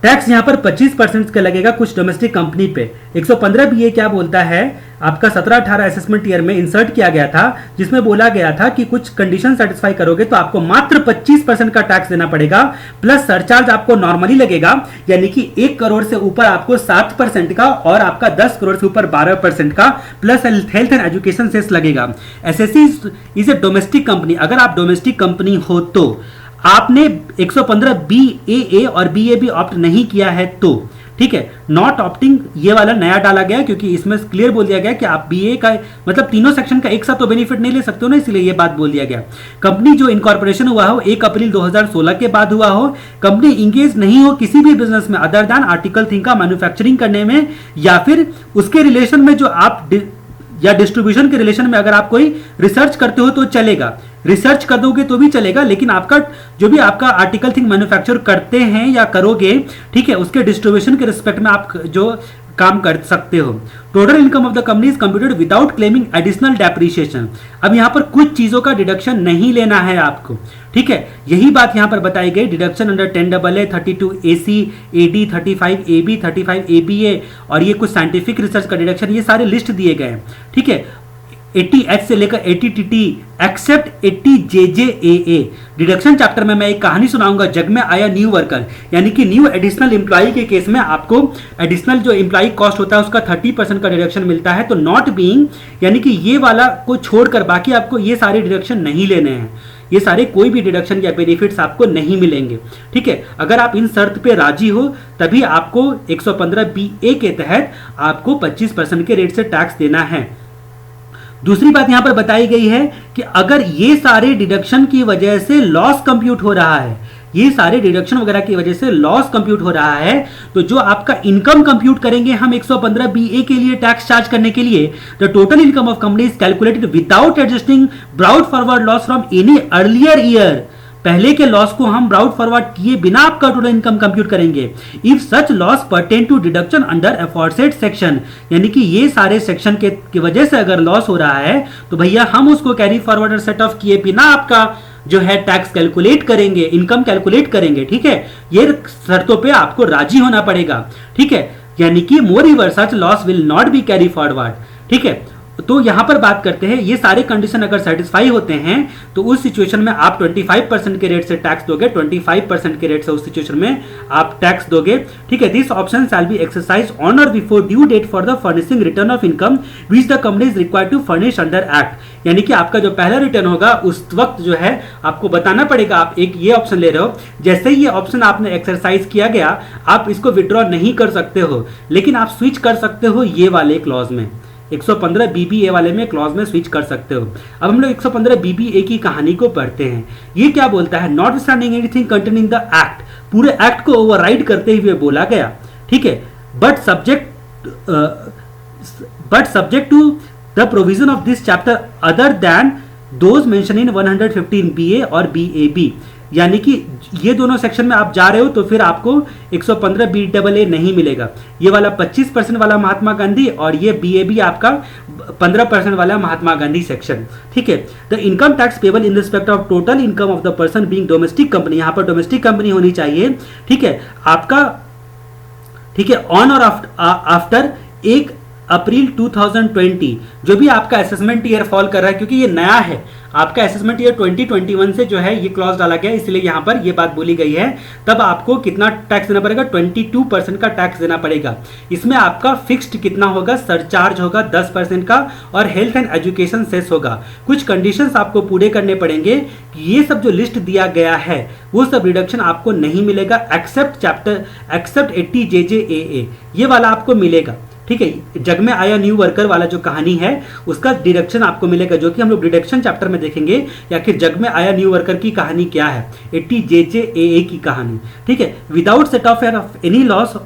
टैक्स यहां पर 25% का लगेगा कुछ डोमेस्टिक कंपनी पे। 115 BA क्या बोलता है, आपका 17-18 असेसमेंट ईयर में इंसर्ट किया गया था, जिसमें बोला गया था कि कुछ कंडीशन सेटिस्फाई करोगे तो आपको मात्र 25% का टैक्स देना पड़ेगा, प्लस सरचार्ज आपको नॉर्मली लगेगा, यानी कि 1 करोड़ से ऊपर आपको 7% का और आपका 10 करोड़ से ऊपर 12% का, plus health and education cess लगेगा। SSC is a domestic company. अगर आप डोमेस्टिक कंपनी हो तो आपने 115 BAA और BAB ऑप्ट नहीं किया है तो, ठीक है, नॉट ऑप्टिंग ये वाला नया डाला गया क्योंकि इसमें क्लियर बोल दिया गया कि आप BA का मतलब तीनों सेक्शन का एक साथ तो बेनिफिट नहीं ले सकते हो ना, इसलिए ये बात बोल दिया गया। कंपनी जो इनकॉर्पोरेशन हुआ हो 1 अप्रैल 2016 के बाद हुआ हो, कंपनी इंगेज नहीं हो किसी भी बिजनेस में अदर दैन आर्टिकल 3 का मैन्युफैक्चरिंग करने में, या फिर उसके रिलेशन में जो आप या डिस्ट्रीब्यूशन के रिलेशन में अगर आप कोई रिसर्च करते हो तो चलेगा, रिसर्च कर दोगे तो भी चलेगा, लेकिन आपका जो भी आपका आर्टिकल थिंग मैन्युफैक्चर करते हैं या करोगे, ठीक है, उसके डिस्ट्रीब्यूशन के रिस्पेक्ट में आप जो काम कर सकते हो। Total income of the company is computed without claiming additional depreciation. अब यहां पर कुछ चीजों का डिडक्शन नहीं लेना है आपको, ठीक है, यही बात यहां पर बताई गई। Deduction under 10AA, 32AC, AD, 35AB, 35ABA और ये कुछ साइंटिफिक रिसर्च का डिडक्शन, ये सारे लिस्ट दिए गए हैं। ठीक है, 80H से लेकर 80TT accept 80JJAA। Deduction chapter में मैं एक कहानी सुनाऊंगा, जग में आया न्यू वर्कर, यानी कि न्यू एडिशनल एम्प्लॉय के केस में आपको एडिशनल जो एम्प्लॉय कॉस्ट होता है उसका 30% का डिडक्शन मिलता है। तो नॉट बीइंग, यानी कि ये वाला को छोड़कर बाकी आपको ये सारे डिडक्शन नहीं लेने हैं, ये सारे कोई भी डिडक्शन या बेनिफिट्स आपको नहीं मिलेंगे। ठीक है, अगर आप इन शर्त पे राजी हो तभी आपको 115 BA के तहत आपको 25% के रेट से टैक्स देना है। दूसरी बात यहां पर बताई गई है कि अगर ये सारे डिडक्शन की वजह से लॉस कंप्यूट हो रहा है, ये सारे डिडक्शन वगैरह की वजह से लॉस कंप्यूट हो रहा है। तो जो आपका इनकम कंप्यूट करेंगे हम 115 BA के लिए टैक्स चार्ज करने के लिए, the total income of company is calculated without adjusting brought forward loss from any earlier year. पहले के लॉस को हम ब्राउट फॉरवर्ड किए बिना आपका टोटल इनकम कंप्यूट करेंगे। If such loss pertain to deduction under aforesaid section, यानी कि ये सारे सेक्शन की वजह से अगर लॉस हो रहा है तो भैया हम उसको कैरी फॉरवर्ड और सेट ऑफ किए बिना आपका जो है टैक्स कैलकुलेट करेंगे, इनकम कैलकुलेट करेंगे। ठीक है, ये शर्तों पे आपको राजी होना पड़ेगा। ठीक है, यानी कि moreover such loss will not be carry forward. ठीक है, तो यहां पर बात करते हैं, ये सारे कंडीशन अगर सेटिस्फाई होते हैं तो उस सिचुएशन में आप 25% के रेट से टैक्स दोगे, 25% के रेट से उस सिचुएशन में आप टैक्स दोगे। ठीक है, this option shall be exercise on or before due date for the furnishing return of income which the company is required to furnish under act. यानी कि आपका जो पहला रिटर्न होगा उस वक्त जो है आपको बताना पड़ेगा। आप एक ये ऑप्शन ले रहे हो, जैसे ही ये ऑप्शन आपने एक्सरसाइज किया गया आप इसको विड्रॉ नहीं कर सकते हो, लेकिन आप स्विच कर सकते हो ये वाले क्लॉज में, 115 BBA वाले में क्लॉज में स्विच कर सकते हो। अब हम लोग 115 BBA की कहानी को पढ़ते हैं। ये क्या बोलता है, not standing anything contain in the act, पूरे एक्ट को ओवरराइड करते हुए बोला गया। ठीक है, but subject to the provision of this chapter other than those mention in 115 BA और BAB। यानी कि ये दोनों सेक्शन में आप जा रहे हो तो फिर आपको 115 BAA नहीं मिलेगा। ये वाला 25% वाला महात्मा गांधी और ये BAB आपका 15% वाला महात्मा गांधी सेक्शन। ठीक है, the income tax payable in respect of total income of the person being domestic company, यहां पर डोमेस्टिक कंपनी होनी चाहिए। ठीक है, आपका ठीक है ऑन और आफ्टर 1 अप्रैल 2020 जो भी आपका असेसमेंट ईयर फॉल कर रहा है, क्योंकि ये नया है आपका असेसमेंट ईयर 2021 से जो है ये क्लॉज डाला गया, इसलिए यहां पर ये बात बोली गई है। तब आपको कितना टैक्स देना पड़ेगा, 22% का टैक्स देना पड़ेगा। इसमें आपका फिक्स्ड कितना होगा, सरचार्ज होगा 10% का और हेल्थ एंड एजुकेशन सेस होगा। कुछ कंडीशंस आपको पूरे करने पड़ेंगे कि ये सब जो लिस्ट दिया गया है वो सब रिडक्शन आपको नहीं मिलेगा एक्सेप्ट 80 JJAA, ये वाला आपको मिलेगा। ठीक है, जग में आया न्यू वर्कर वाला जो कहानी है उसका डिडक्शन आपको मिलेगा, जो कि हम लोग डिडक्शन चैप्टर में देखेंगे, या फिर जग में आया न्यू वर्कर की कहानी क्या है, 80 JJAA की कहानी। ठीक है, without set of any loss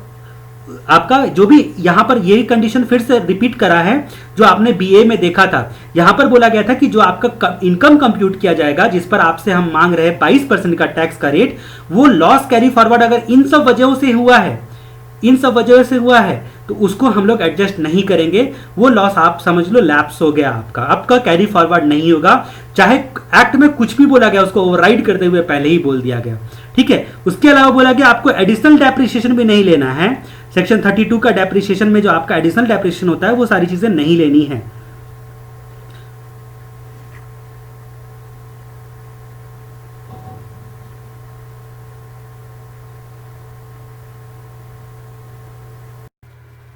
आपका जो भी यहां पर यही कंडीशन फिर से रिपीट करा है जो आपने BA में देखा था। यहां पर बोला गया था कि जो आपका इनकम कंप्यूट किया जाएगा जिस पर आपसे हम मांग रहे हैं 22% का टैक्स का रेट, वो लॉस कैरी फॉरवर्ड अगर इन सब वजहों से हुआ है तो उसको हम लोग एडजस्ट नहीं करेंगे। वो लॉस आप समझ लो लैप्स हो गया, आपका कैरी फॉरवर्ड नहीं होगा। चाहे एक्ट में कुछ भी बोला गया उसको ओवरराइड करते हुए पहले ही बोल दिया गया। ठीक है, उसके अलावा बोला गया आपको एडिशनल डेप्रिसिएशन भी नहीं लेना है। सेक्शन 32 का डेप्रिसिएशन में जो आपका एडिशनल डेप्रिसिएशन होता है वो सारी चीजें नहीं लेनी है।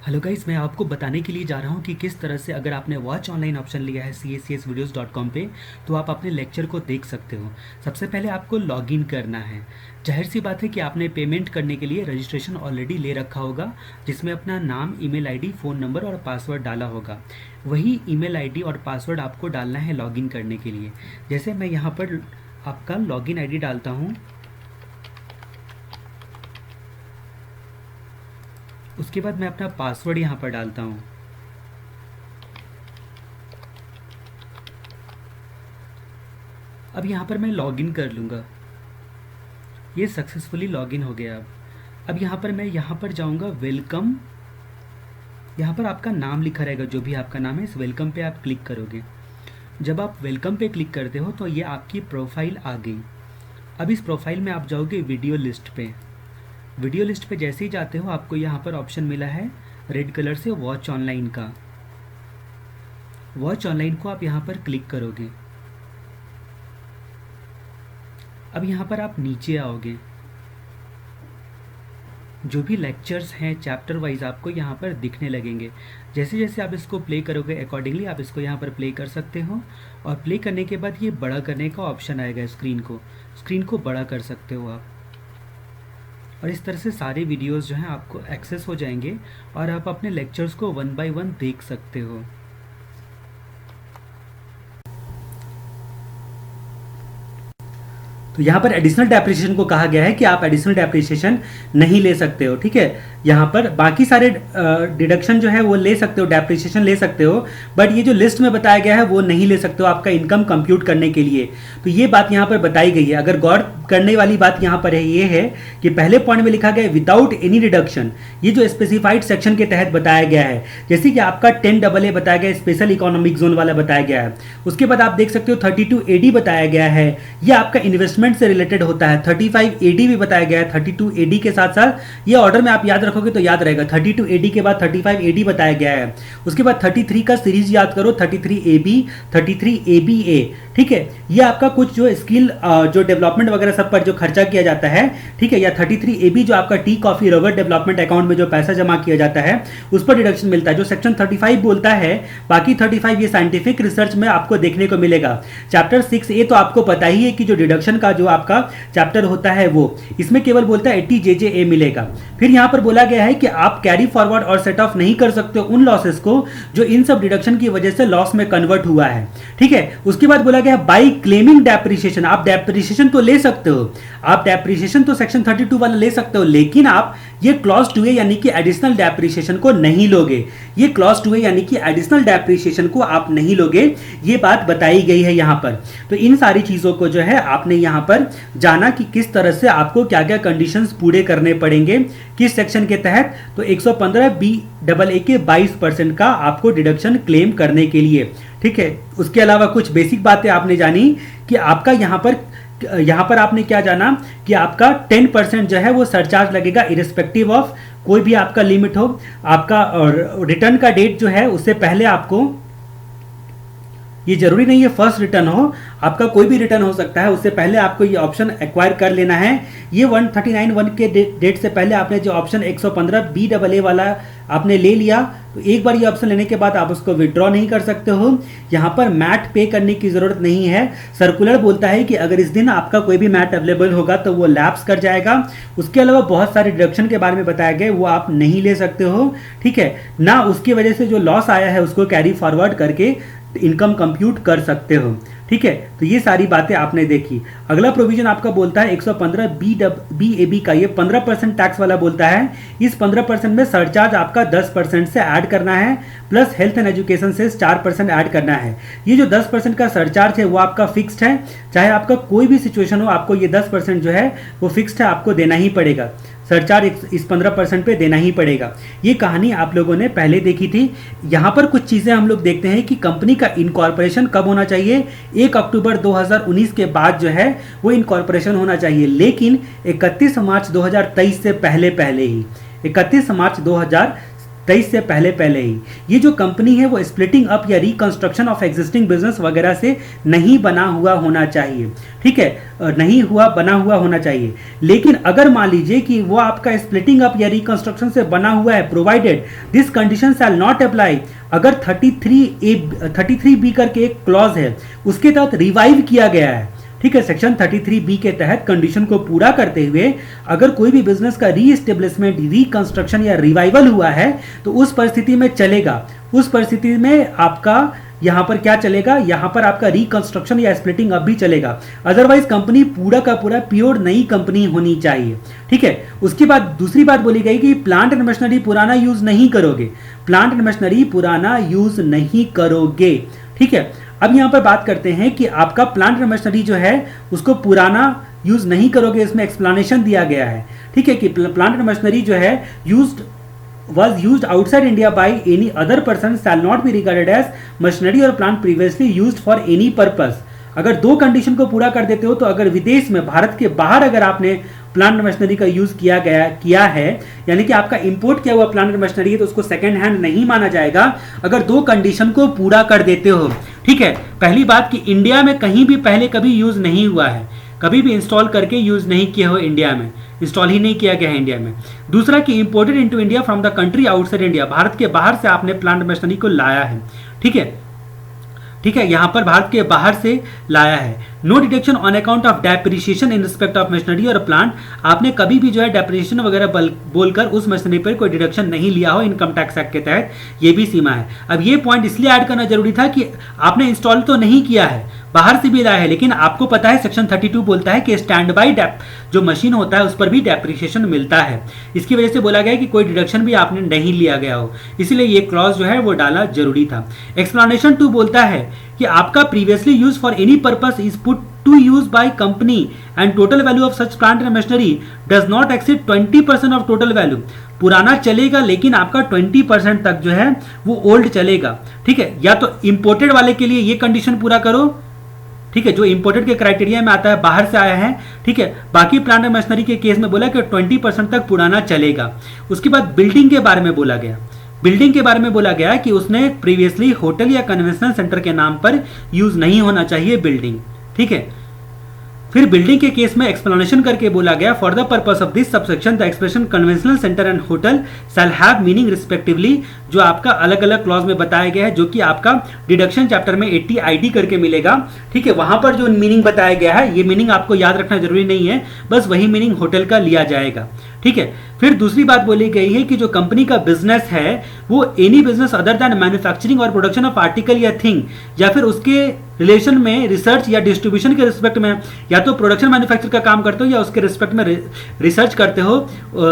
हेलो गाइस, मैं आपको बताने के लिए जा रहा हूँ कि किस तरह से अगर आपने वॉच ऑनलाइन ऑप्शन लिया है CACSvideos.com पे तो आप अपने लेक्चर को देख सकते हो। सबसे पहले आपको लॉगिन करना है। जाहिर सी बात है कि आपने पेमेंट करने के लिए रजिस्ट्रेशन ऑलरेडी ले रखा होगा, जिसमें अपना नाम, ईमेल आईडी, फ़ोन नंबर और पासवर्ड डाला होगा। वही ईमेल आईडी और पासवर्ड आपको डालना है लॉगिन करने के लिए। जैसे मैं यहाँ पर आपका लॉगिन आईडी डालता हूँ, उसके बाद मैं अपना पासवर्ड यहाँ पर डालता हूँ। अब यहाँ पर मैं लॉगिन कर लूँगा। ये सक्सेसफुली लॉगिन हो गया। अब यहाँ पर मैं यहाँ पर जाऊँगा वेलकम, यहाँ पर आपका नाम लिखा रहेगा, जो भी आपका नाम है इस वेलकम पे आप क्लिक करोगे। जब आप वेलकम पे क्लिक करते हो तो ये आपकी प्रोफाइल आ गई। अब इस प्रोफाइल में आप जाओगे वीडियो लिस्ट पे। वीडियो लिस्ट पे जैसे ही जाते हो आपको यहाँ पर ऑप्शन मिला है रेड कलर से वॉच ऑनलाइन का। वॉच ऑनलाइन को आप यहाँ पर क्लिक करोगे। अब यहाँ पर आप नीचे आओगे, जो भी लेक्चर्स हैं चैप्टर वाइज आपको यहाँ पर दिखने लगेंगे। जैसे जैसे आप इसको प्ले करोगे अकॉर्डिंगली आप इसको यहाँ पर प्ले कर सकते हो, और प्ले करने के बाद ये बड़ा करने का ऑप्शन आएगा। स्क्रीन को बड़ा कर सकते हो आप, और इस तरह से सारे वीडियोस जो हैं आपको एक्सेस हो जाएंगे और आप अपने लेक्चर्स को 1 बाय 1 देख सकते हो। तो यहाँ पर एडिशनल डेप्रिसिएशन को कहा गया है कि आप एडिशनल डेप्रिसिएशन नहीं ले सकते हो, ठीक है। यहाँ पर बाकी सारे डिडक्शन जो है वो ले सकते हो, डेप्रिसिएशन ले सकते हो, बट ये जो लिस्ट में बताया गया है वो नहीं ले सकते हो आपका इनकम कंप्यूट करने के लिए। तो ये बात यहाँ पर बताई गई है। अगर गौर करने वाली बात यहाँ पर है ये है कि पहले पॉइंट में लिखा गया है विदाउट एनी डिडक्शन, ये जो स्पेसिफाइड सेक्शन के तहत बताया गया है, जैसे कि आपका 10AA बताया गया है, स्पेशल इकोनॉमिक जोन वाला बताया गया है। उसके बाद आप देख सकते हो 32AD बताया गया है, ये आपका इन्वेस्टमेंट से रिलेटेड होता है। 35AD भी बताया गया है। 32AD के साथ साथ ये ऑर्डर में आप याद रखोगे तो याद रहेगा, 32AD के बाद 35AD बताया गया है। उसके बाद 33 का सीरीज याद करो, 33AB, 33ABA, ठीक है। ये आपका कुछ जो स्किल जो डेवलपमेंट वगैरह सब पर जो खर्चा किया जाता है, ठीक है, या 33AB जो आपका tea coffee rubber development account में जो पैसा जमा किया जाता है उस पर डिडक्शन मिलता है। जो सेक्शन 35 बोलता है, बाकी 35 ये साइंटिफिक रिसर्च में आपको देखने को मिलेगा। चैप्टर 6A तो आपको पता ही है कि जो डिडक्शन का जो आपका चैप्टर होता है वो, इसमें केवल बोलता है 80JJA मिलेगा। फिर यहाँ पर बोला गया है कि आप कैरी फॉरवर्ड और सेट ऑफ नहीं कर सकते उन लॉसेस को जो इन सब डिडक्शन की वजह से लॉस में कन्वर्ट हुआ है, ठीक है। उसके बाद बोला गया बाई क्लेमिंग डेप्रिसिएशन, आप डेप्रिसिएशन तो ले सकते हो, आप डेप्रिसिएशन तो सेक्शन 32 वाला ले सकते हो, लेकिन आप ये क्लॉज 2A यानी कि एडिशनल डेप्रिसिएशन को नहीं लोगे। ये क्लॉज 2A यानी कि एडिशनल डेप्रिसिएशन को आप नहीं लोगे, ये बात बताई गई है यहाँ पर। तो इन सारी चीजों को जो है आपने यहाँ पर जाना कि किस तरह से आपको क्या क्या कंडीशंस पूरे करने पड़ेंगे किस सेक्शन के तहत। तो 115BAA के 22% का आपको डिडक्शन क्लेम करने के लिए, ठीक है। उसके अलावा कुछ बेसिक बातें आपने जानी कि आपका यहाँ पर आपने क्या जाना कि आपका 10% जो है वो सरचार्ज लगेगा इरिस्पेक्टिव ऑफ कोई भी आपका लिमिट हो। आपका रिटर्न का डेट जो है उससे पहले आपको, ये जरूरी नहीं है फर्स्ट रिटर्न हो, आपका कोई भी रिटर्न हो सकता है, उससे पहले आपको ये ऑप्शन एक्वायर कर लेना है। ये 139(1) के डेट से पहले आपने जो ऑप्शन 115BAA वाला आपने ले लिया, तो एक बार ये ऑप्शन लेने के बाद आप उसको विड्रॉ नहीं कर सकते हो। यहाँ पर मैट पे करने की जरूरत नहीं है। सर्कुलर बोलता है कि अगर इस दिन आपका कोई भी मैट अवेलेबल होगा तो वो लैप्स कर जाएगा। उसके अलावा बहुत सारे डिडक्शन के बारे में बताया गया, वो आप नहीं ले सकते हो, ठीक है ना। उसकी वजह से जो लॉस आया है उसको कैरी फॉरवर्ड करके इनकम कंप्यूट कर सकते हो, ठीक है। तो ये सारी बातें आपने देखी। अगला प्रोविजन आपका बोलता है 115BAB का, ये 15% टैक्स वाला बोलता है। इस 15% में सरचार्ज आपका 10% से ऐड करना है, प्लस हेल्थ एंड एजुकेशन से 4% ऐड करना है। ये जो 10% का सरचार्ज है वो आपका फिक्स्ड है, चाहे आपका कोई भी सिचुएशन हो, आपको ये 10% जो है वो फिक्स्ड है, आपको देना ही पड़ेगा। सरचार्ज इस 15% पे देना ही पड़ेगा। ये कहानी आप लोगों ने पहले देखी थी। यहाँ पर कुछ चीज़ें हम लोग देखते हैं कि कंपनी का इनकॉर्पोरेशन कब होना चाहिए। 1 अक्टूबर 2019 के बाद जो है वो इनकॉर्पोरेशन होना चाहिए, लेकिन 31 मार्च 2023 से पहले ही 31 मार्च 2023 से पहले ही ये जो कंपनी है वो स्प्लिटिंग अप या रिकंस्ट्रक्शन ऑफ एग्जिस्टिंग बिजनेस वगैरह से नहीं बना हुआ होना चाहिए, ठीक है, बना हुआ होना चाहिए। लेकिन अगर मान लीजिए कि वो आपका स्प्लिटिंग अप या रिकंस्ट्रक्शन से बना हुआ है, provided this condition shall not apply, अगर 33B करके एक क्लॉज है उसके तहत रिवाइव किया गया है, ठीक है, सेक्शन 33B के तहत कंडीशन को पूरा करते हुए अगर कोई भी बिजनेस का रीएस्टेब्लिशमेंट, रिकंस्ट्रक्शन या रिवाइवल हुआ है तो उस परिस्थिति में चलेगा। उस परिस्थिति में आपका यहाँ पर क्या चलेगा, यहाँ पर आपका रिकंस्ट्रक्शन या स्प्लिटिंग अप भी चलेगा। अदरवाइज कंपनी पूरा का पूरा प्योर नई कंपनी होनी चाहिए, ठीक है। उसके बाद दूसरी बात बोली गई कि प्लांट एंड मशीनरी पुराना यूज नहीं करोगे, प्लांट एंड मशीनरी पुराना यूज नहीं करोगे, ठीक है। अब यहाँ पर बात करते हैं कि आपका प्लांट एंड मशीनरी जो है उसको पुराना यूज नहीं करोगे, इसमें एक्सप्लेनेशन दिया गया है, ठीक है, कि प्लांट एंड मशीनरी जो है was used outside India by any other person shall not be regarded as machinery or plant previously used for any purpose। अगर दो कंडीशन को पूरा कर देते हो तो अगर विदेश में, भारत के बाहर अगर आपने प्लांट मशीनरी का यूज किया है यानी कि आपका इंपोर्ट किया हुआ प्लांट मशीनरी है तो उसको सेकंड हैंड नहीं माना जाएगा अगर दो कंडीशन को पूरा कर देते हो, ठीक है। पहली बात कि इंडिया में कहीं भी पहले कभी यूज नहीं हुआ है, कभी भी इंस्टॉल करके यूज नहीं किया हो, इंडिया में इंस्टॉल ही नहीं किया गया है इंडिया में। दूसरा कि imported into India from the country outside India, Bharat के बाहर से आपने प्लांट मशीनरी को लाया है, ठीक है, ठीक है, यहाँ पर भारत के बाहर से लाया है। No deduction on account of depreciation in respect of machinery और प्लांट, आपने कभी भी जो है डेप्रिसिएशन वगैरह बोलकर उस मशीनरी पर कोई डिडक्शन नहीं लिया हो इनकम टैक्स एक्ट के तहत, ये भी सीमा है। अब ये पॉइंट इसलिए ऐड करना जरूरी था कि आपने इंस्टॉल तो नहीं किया है, बाहर से भी लाया है, लेकिन आपको पता है सेक्शन 32 बोलता है कि स्टैंड बाई जो मशीन होता है उस पर भी डेप्रिसिएशन मिलता है। इसकी वजह से बोला गया कि कोई डिडक्शन भी आपने नहीं लिया गया हो, इसलिए ये क्लॉज जो है वो डाला जरूरी था। एक्सप्लेनेशन 2 बोलता है कि आपका previously use for any purpose is put to use by company and total value of such plant and machinery does not exceed 20% of total value. पुराना चलेगा लेकिन आपका 20% तक जो है वो ओल्ड चलेगा, ठीक है। या तो इंपोर्टेड वाले के लिए ये कंडीशन पूरा करो, ठीक है, जो इंपोर्टेड के क्राइटेरिया में आता है, बाहर से आया है, ठीक है। बाकी प्लांट एंड मशीनरी के केस में बोला कि 20% तक पुराना चलेगा। उसके बाद बिल्डिंग के बारे में बोला गया, बिल्डिंग के बारे में बोला गया कि उसने प्रीवियसली होटल या कन्वेंशनल सेंटर के नाम पर यूज नहीं होना चाहिए बिल्डिंग, ठीक है। फिर बिल्डिंग के केस में एक्सप्लेनेशन करके बोला गया for the purpose of this subsection the expression conventional centre and hotel shall have meaning respectively, जो आपका अलग अलग क्लॉज में बताया गया है, जो कि आपका डिडक्शन चैप्टर में 80 आईडी करके मिलेगा, ठीक है। वहां पर जो मीनिंग बताया गया है, ये मीनिंग आपको याद रखना जरूरी नहीं है, बस वही मीनिंग होटल का लिया जाएगा, ठीक है। फिर दूसरी बात बोली गई है कि जो कंपनी का बिजनेस है वो any business other than manufacturing और प्रोडक्शन ऑफ आर्टिकल या थिंग, या फिर उसके रिलेशन में रिसर्च या डिस्ट्रीब्यूशन के रिस्पेक्ट में, या तो प्रोडक्शन मैन्युफैक्चर का काम करते हो या उसके रिस्पेक्ट में रिसर्च करते हो,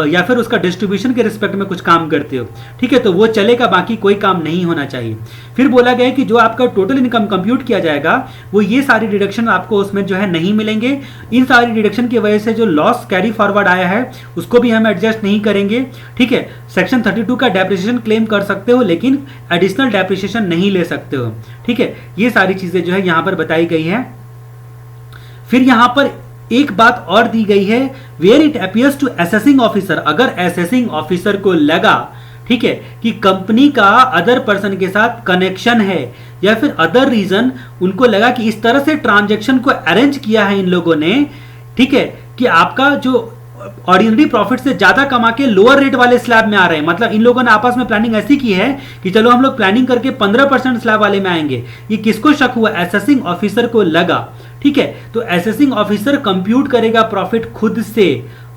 या फिर उसका डिस्ट्रीब्यूशन के रिस्पेक्ट में कुछ काम करते हो, ठीक है, तो वो चलेगा, बाकी कोई काम नहीं होना चाहिए। फिर बोला गया कि जो आपका टोटल इनकम कंप्यूट किया जाएगा वो ये सारी डिडक्शन आपको उसमें जो है नहीं मिलेंगे। इन सारी डिडक्शन की वजह से जो लॉस कैरी फॉरवर्ड आया है उसको भी हम एडजस्ट नहीं करेंगे, ठीक है। सेक्शन 32 का डेप्रिसिएशन क्लेम कर सकते हो लेकिन एडिशनल डेप्रिसिएशन नहीं ले सकते हो, ठीक है। ये सारी चीजें जो है यहां पर बताई गई है। फिर यहां पर एक बात और दी गई है, where it appears to assessing officer, अगर असेसिंग ऑफिसर को लगा, ठीक है, कि कंपनी का अदर पर्सन के साथ कनेक्शन है या फिर अदर रीजन उनको लगा कि इस तरह से ट्रांजैक्शन को अरेंज किया है इन लोगों ने, ठीक है, कि आपका जो ऑर्डिनरी प्रॉफिट से ज्यादा कमा के लोअर रेट वाले स्लैब में आ रहे हैं, मतलब इन लोगों ने आपस में प्लानिंग ऐसी की है कि चलो हम लोग प्लानिंग करके 15% स्लैब वाले में आएंगे। ये किसको शक हुआ? असेसिंग ऑफिसर को लगा, ठीक है। तो असेसिंग ऑफिसर कंप्यूट करेगा प्रॉफिट खुद से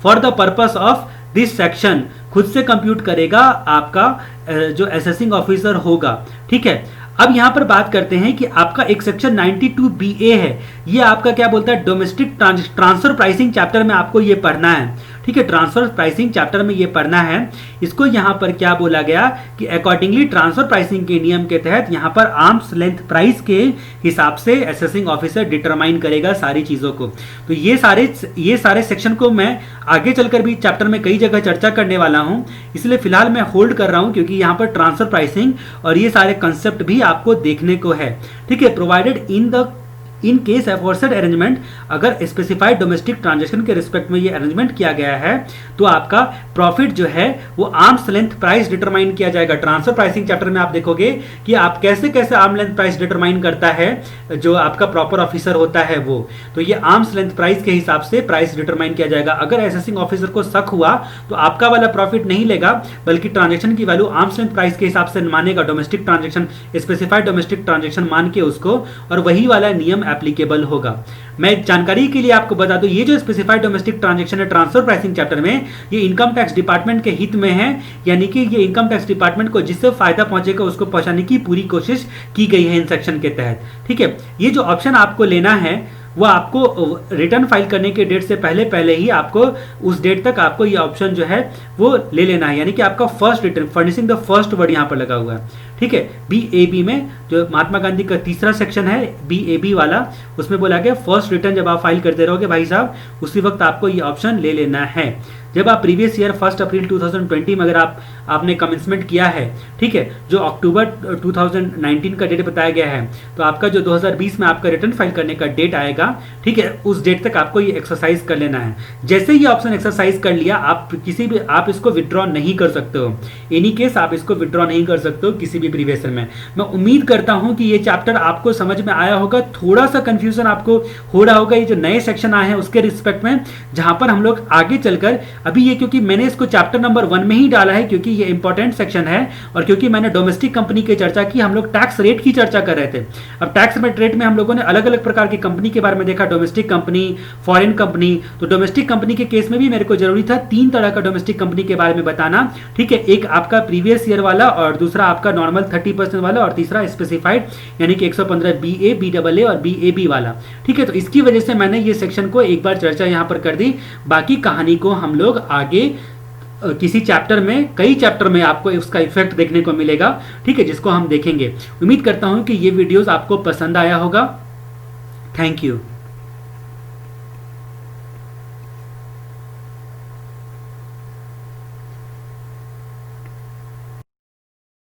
for the purpose of this section, खुद से कंप्यूट करेगा आपका जो असेसिंग ऑफिसर होगा, ठीक है। अब यहां पर बात करते हैं कि आपका एक सेक्शन 92BA है, ये आपका क्या बोलता है, डोमेस्टिक ट्रांसफर प्राइसिंग चैप्टर में आपको ये पढ़ना है, ठीक है। ट्रांसफर प्राइसिंग चैप्टर में ये पढ़ना है। इसको यहां पर क्या बोला गया कि अकॉर्डिंगली ट्रांसफर प्राइसिंग के नियम के तहत यहां पर आर्म्स लेंथ प्राइस के हिसाब से असेसिंग ऑफिसर डिटरमाइन करेगा सारी चीजों को। तो ये सारे सेक्शन को मैं आगे चलकर भी चैप्टर में कई जगह चर्चा करने वाला हूं, इसलिए फिलहाल मैं होल्ड कर रहा हूं क्योंकि यहां पर ट्रांसफर प्राइसिंग और ये सारे कंसेप्ट भी आपको देखने को है, ठीक है। Provided in case aforesaid arrangement, अगर स्पेसिफाइड डोमेस्टिक ट्रांजैक्शन के रिस्पेक्ट में ये अरेंजमेंट किया गया है तो आपका प्रॉफिट जो है वो आर्म्स लेंथ प्राइस डिटरमाइन किया जाएगा। ट्रांसफर प्राइसिंग चैप्टर में आप देखोगे कि आप कैसे कैसे आर्म लेंथ प्राइस डिटरमाइन करता है जो आपका प्रॉपर ऑफिसर होता है वो, तो ये आर्म्स लेंथ प्राइस के हिसाब से प्राइस डिटरमाइन किया जाएगा। अगर असेसिंग ऑफिसर को शक हुआ तो आपका वाला प्रॉफिट नहीं लेगा बल्कि ट्रांजेक्शन की वैल्यू आर्म्स लेंथ प्राइस के हिसाब से मानेगा, domestic transaction specified domestic transaction मान के उसको, और वही वाला नियम एप्लीकेबल होगा। मैं जानकारी के लिए आपको बता दूं, ये जो स्पेसिफाइड डोमेस्टिक ट्रांजैक्शन है ट्रांसफर प्राइसिंग चैप्टर में, ये इनकम टैक्स डिपार्टमेंट के हित में है, यानी कि ये इनकम टैक्स डिपार्टमेंट को जिससे फायदा पहुंचेगा उसको पहुंचाने की पूरी कोशिश की गई है इन सेक्शन के तहत, ठीक है। ये जो ऑप्शन आपको लेना है वो आपको रिटर्न फाइल करने के डेट से पहले ही आपको उस डेट तक आपको ये ऑप्शन जो है वो ले लेना है, यानी कि आपका first return furnishing the first word यहाँ पर लगा हुआ है, ठीक है। BAB में जो महात्मा गांधी का तीसरा सेक्शन है BAB वाला, उसमें बोला गया फर्स्ट रिटर्न जब आप फाइल करते रहोगे भाई साहब उसी वक्त आपको ये ऑप्शन ले लेना है। जब आप प्रीवियस ईयर 1 अप्रैल 2020 में अगर आपने कमेंसमेंट किया है, ठीक है, जो अक्टूबर 2019 का डेट बताया गया है, तो आपका जो 2020 में आपका रिटर्न फाइल करने का डेट आएगा, ठीक है, उस डेट तक आपको ये एक्सरसाइज कर लेना है। जैसे ही ऑप्शन एक्सरसाइज कर लिया आप इसको विड्रॉ नहीं कर सकते हो, एनी केस आप इसको विड्रॉ नहीं कर सकते हो किसी भी प्रीवियस ईयर में। मैं उम्मीद करता हूं कि ये चैप्टर आपको समझ में आया होगा, थोड़ा सा कंफ्यूजन आपको हो रहा होगा ये जो नए सेक्शन आए हैं उसके रिस्पेक्ट में, जहां पर हम लोग आगे चलकर अभी ये क्योंकि मैंने इसको चैप्टर नंबर 1 में ही डाला है क्योंकि ये इंपॉर्टेंट सेक्शन है और क्योंकि मैंने डोमेस्टिक कंपनी की चर्चा की, हम लोग टैक्स रेट की चर्चा कर रहे थे। अब टैक्स रेट में हम लोगों ने अलग अलग प्रकार की कंपनी के बारे में देखा, डोमेस्टिक कंपनी, फॉरेन कंपनी। तो डोमेस्टिक कंपनी के केस में भी मेरे को जरूरी था 3 तरह का डोमेस्टिक कंपनी के बारे में बताना, ठीक है। एक आपका प्रीवियस ईयर वाला, और दूसरा आपका नॉर्मल 30% वाला, और तीसरा स्पेसिफाइड यानी कि 115 BA, BAA और BAB वाला, ठीक है। तो इसकी वजह से मैंने ये सेक्शन को एक बार चर्चा यहां पर कर दी। बाकी कहानी को हम लोग आगे किसी चैप्टर में, कई चैप्टर में आपको उसका इफेक्ट देखने को मिलेगा, ठीक है, जिसको हम देखेंगे। उम्मीद करता हूं कि ये वीडियोस आपको पसंद आया होगा। Thank you.